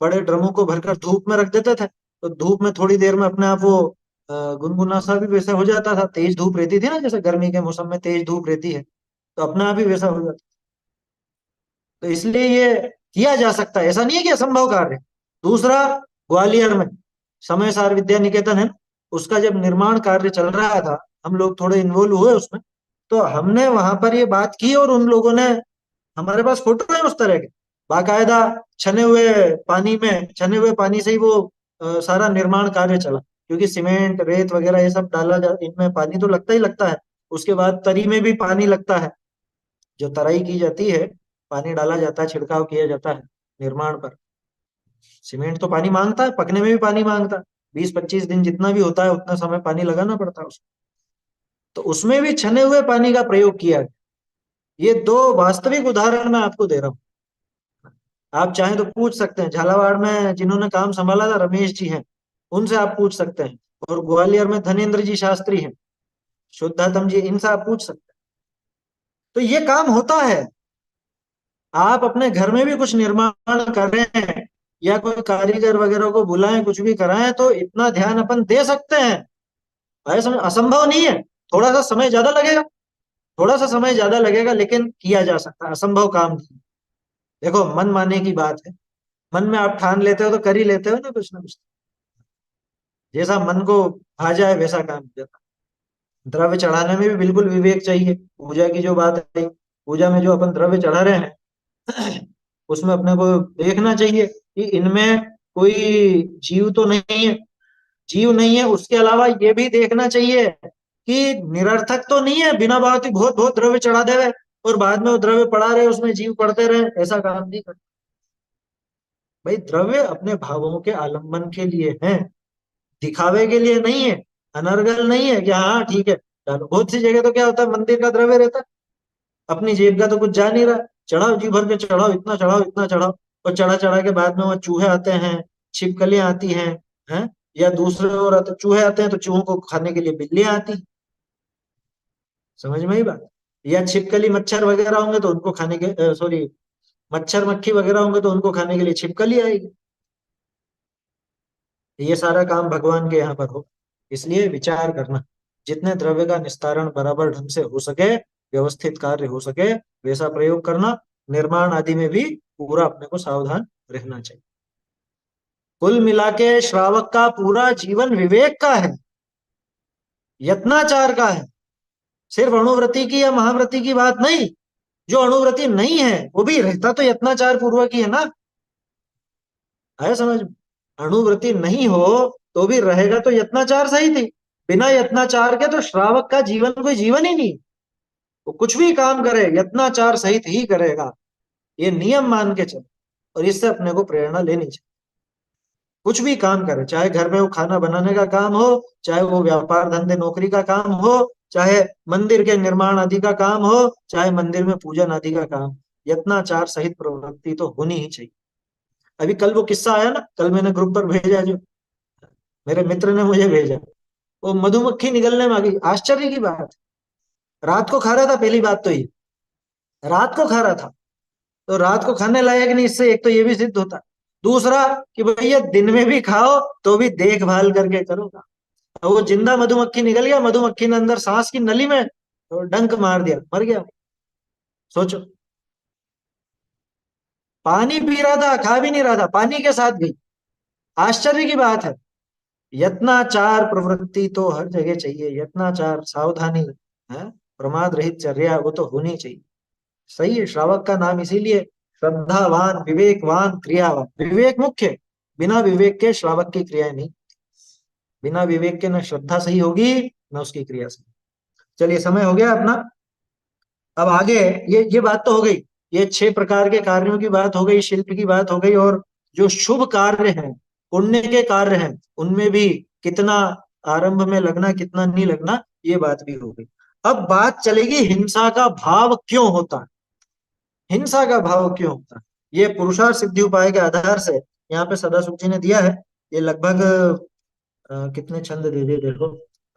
Speaker 1: बड़े ड्रमों को भरकर धूप में रख देते थे, तो धूप में थोड़ी देर में अपने आप वो गुनगुना सा भी वैसा हो जाता था। तेज धूप रहती थी ना, जैसे गर्मी के मौसम में तेज धूप रहती है, तो अपने आप ही वैसा हो जाता। तो इसलिए ये किया जा सकता है, ऐसा नहीं है कि असंभव कार्य है। दूसरा, ग्वालियर में समय सार विद्या निकेतन है ना, उसका जब निर्माण कार्य चल रहा था, हम लोग थोड़े इन्वॉल्व हुए उसमें, तो हमने वहां पर ये बात की, और उन लोगों ने, हमारे पास फोटो है उस तरह के, बाकायदा छने हुए पानी में, छने हुए पानी से ही वो सारा निर्माण कार्य चला। क्योंकि सीमेंट रेत वगैरह ये सब डाला जा, इनमें पानी तो लगता ही लगता है। उसके बाद तरी में भी पानी लगता है, जो तराई की जाती है, पानी डाला जाता है, छिड़काव किया जाता है निर्माण पर। सीमेंट तो पानी मांगता है, पकने में भी पानी मांगता है, 20-25 दिन जितना भी होता है उतना समय पानी लगाना पड़ता है उसको। तो उसमें भी छने हुए पानी का प्रयोग किया गया। ये दो वास्तविक उदाहरण मैं आपको दे रहा हूँ। आप चाहें तो पूछ सकते हैं, झालावाड़ में जिन्होंने काम संभाला था रमेश जी हैं, उनसे आप पूछ सकते हैं। और ग्वालियर में धनेन्द्र जी शास्त्री हैं, शुद्धातम जी, इनसे आप पूछ सकते हैं। तो ये काम होता है। आप अपने घर में भी कुछ निर्माण कर रहे हैं, या कोई कारीगर वगैरह को बुलाएं, कुछ भी कराएं, तो इतना ध्यान अपन दे सकते हैं। ऐसा असंभव नहीं है, थोड़ा सा समय ज्यादा लगेगा, थोड़ा सा समय ज्यादा लगेगा, लेकिन किया जा सकता है, असंभव काम नहीं। देखो मन माने की बात है, मन में आप ठान लेते हो तो कर ही लेते हो ना कुछ। जैसा मन को आ जाए वैसा काम हो जाता है। द्रव्य चढ़ाने में भी बिल्कुल विवेक चाहिए। पूजा की जो बात है, पूजा में जो अपन द्रव्य चढ़ा रहे हैं, उसमें अपने को देखना चाहिए कि इनमें कोई जीव तो नहीं है, जीव नहीं है। उसके अलावा ये भी देखना चाहिए कि निरर्थक तो नहीं है, बिना बात ही बहुत बहुत द्रव्य चढ़ा देवे और बाद में वो द्रव्य पड़ा रहे, उसमें जीव पड़ते रहे, ऐसा काम नहीं करना। भाई द्रव्य अपने भावों के आलम्बन के लिए है, दिखावे के लिए नहीं है, अनर्गल नहीं है कि हाँ ठीक है डालो। बहुत सी जगह तो क्या होता है, मंदिर का द्रव्य रहता है, अपनी जेब का तो कुछ जा नहीं रहा, चढ़ाओ जी भर के चढ़ाओ, इतना चढ़ाओ इतना चढ़ाओ, और चढ़ा चढ़ा के बाद में वो चूहे आते हैं, छिपकलियां आती हैं, या दूसरे और आते चूहे आते हैं, तो चूहों को खाने के लिए बिल्लियां आती। समझ में ही बात? या छिपकली मच्छर वगैरह होंगे तो उनको खाने के, सॉरी, मच्छर मक्खी वगैरह होंगे तो उनको खाने के लिए छिपकली आएगी। ये सारा काम भगवान के यहाँ पर हो, इसलिए विचार करना, जितने द्रव्य का निस्तारण बराबर ढंग से हो सके, व्यवस्थित कार्य हो सके, वैसा प्रयोग करना। निर्माण आदि में भी पूरा अपने को सावधान रहना चाहिए। कुल मिला के श्रावक का पूरा जीवन विवेक का है, यत्नाचार का है। सिर्फ अणुव्रति की या महाव्रति की बात नहीं, जो अणुव्रति नहीं है वो भी रहता तो यत्नाचार पूर्वक ही है ना। आया समझ में? अणुव्रति नहीं हो तो भी रहेगा तो यत्नाचार सही थी। बिना यत्नाचार के तो श्रावक का जीवन कोई जीवन ही नहीं। वो कुछ भी काम करे यत्नाचार सहित ही करेगा, ये नियम मान के चलो, और इससे अपने को प्रेरणा लेनी चाहिए। कुछ भी काम करे, चाहे घर में वो खाना बनाने का काम हो, चाहे वो व्यापार धंधे नौकरी का काम हो, चाहे मंदिर के निर्माण आदि का काम हो, चाहे मंदिर में पूजन आदि का काम, यत्नाचार सहित प्रवृत्ति तो होनी ही चाहिए। अभी कल वो किस्सा आया ना, कल मैंने ग्रुप पर भेजा, जो मेरे मित्र ने मुझे भेजा, वो मधुमक्खी निगलने में आ गई। आश्चर्य की बात, रात को खा रहा था, पहली बात तो ये, रात को खा रहा था, तो रात को खाने लायक नहीं, इससे एक तो ये भी सिद्ध होता। दूसरा कि भैया दिन में भी खाओ तो भी देखभाल करके करो। तो वो जिंदा मधुमक्खी निकल गया, मधुमक्खी ने अंदर सांस की नली में तो डंक मार दिया, मर गया। सोचो, पानी पी रहा था, खा भी नहीं रहा था, पानी के साथ गई। आश्चर्य की बात है। यत्नाचार प्रवृत्ति तो हर जगह चाहिए, यत्नाचार, सावधानी है, प्रमाद रहित चर्या वो तो होनी चाहिए। सही है, श्रावक का नाम इसीलिए श्रद्धावान, विवेकवान, क्रियावान। विवेक मुख्य है, बिना विवेक के श्रावक की क्रियाएं नहीं, बिना विवेक के न श्रद्धा सही होगी न उसकी क्रिया सही। चलिए, समय हो गया अपना। अब आगे, ये बात तो हो गई, ये 6 प्रकार के कार्यों की बात हो गई, शिल्प की बात हो गई, और जो शुभ कार्य हैं, पुण्य के कार्य हैं, उनमें भी कितना आरंभ में लगना, कितना नहीं लगना, ये बात भी हो गई। अब बात चलेगी हिंसा का भाव क्यों होता है, हिंसा का भाव क्यों होता है। ये पुरुषार्थ सिद्धि उपाय के आधार से यहाँ पे सदाशिव जी ने दिया है। ये लगभग कितने छंद दे दिए देखो,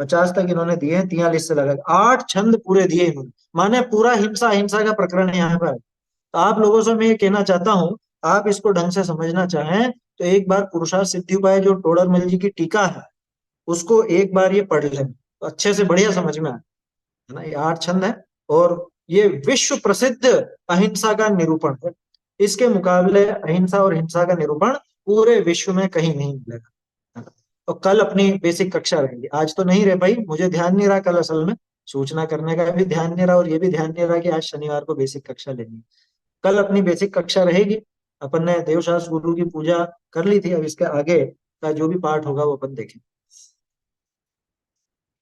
Speaker 1: 50 तक इन्होंने दिए हैं, 43 से लगा 8 छंद पूरे दिए इन्होंने, माने पूरा हिंसा हिंसा का प्रकरण यहाँ पर है। तो आप लोगों से मैं ये कहना चाहता हूँ, आप इसको ढंग से समझना चाहें तो एक बार पुरुषार्थ सिद्धि उपाय जो टोडरमल जी की टीका है, उसको एक बार ये पढ़ लें तो अच्छे से बढ़िया समझ में आए, है ना। ये 8 छंद है, और ये विश्व प्रसिद्ध अहिंसा का निरूपण है। इसके मुकाबले अहिंसा और हिंसा का निरूपण पूरे विश्व में कहीं नहीं मिलेगा, है ना। तो कल अपनी बेसिक कक्षा रहेगी, आज तो नहीं रह पाई, मुझे ध्यान नहीं रहा कल, असल में सूचना करने का भी ध्यान नहीं रहा, और ये भी ध्यान नहीं रहा कि आज शनिवार को बेसिक कक्षा लेनी है। कल अपनी बेसिक कक्षा रहेगी। अपन ने देवशास्त्र गुरु की पूजा कर ली थी, अब इसके आगे का जो भी पाठ होगा वो अपन देखें।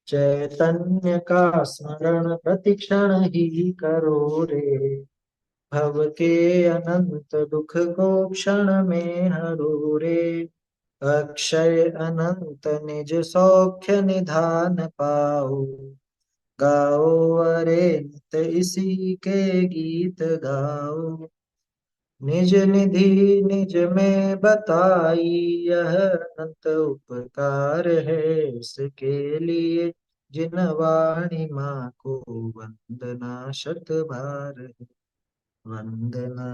Speaker 1: चैतन्य का स्मरण प्रतिक्षण ही करो रे, भव के अनंत दुख को क्षण में हरो रे, अक्षय अनंत निज सौख्य निधान पाओ, गाओ अरे नित इसी के गीत गाओ, निज निधि निज में बताई यह अनंत उपकार है, इसके लिए जिन वाणी माँ को वंदना शत बार है, वंदना।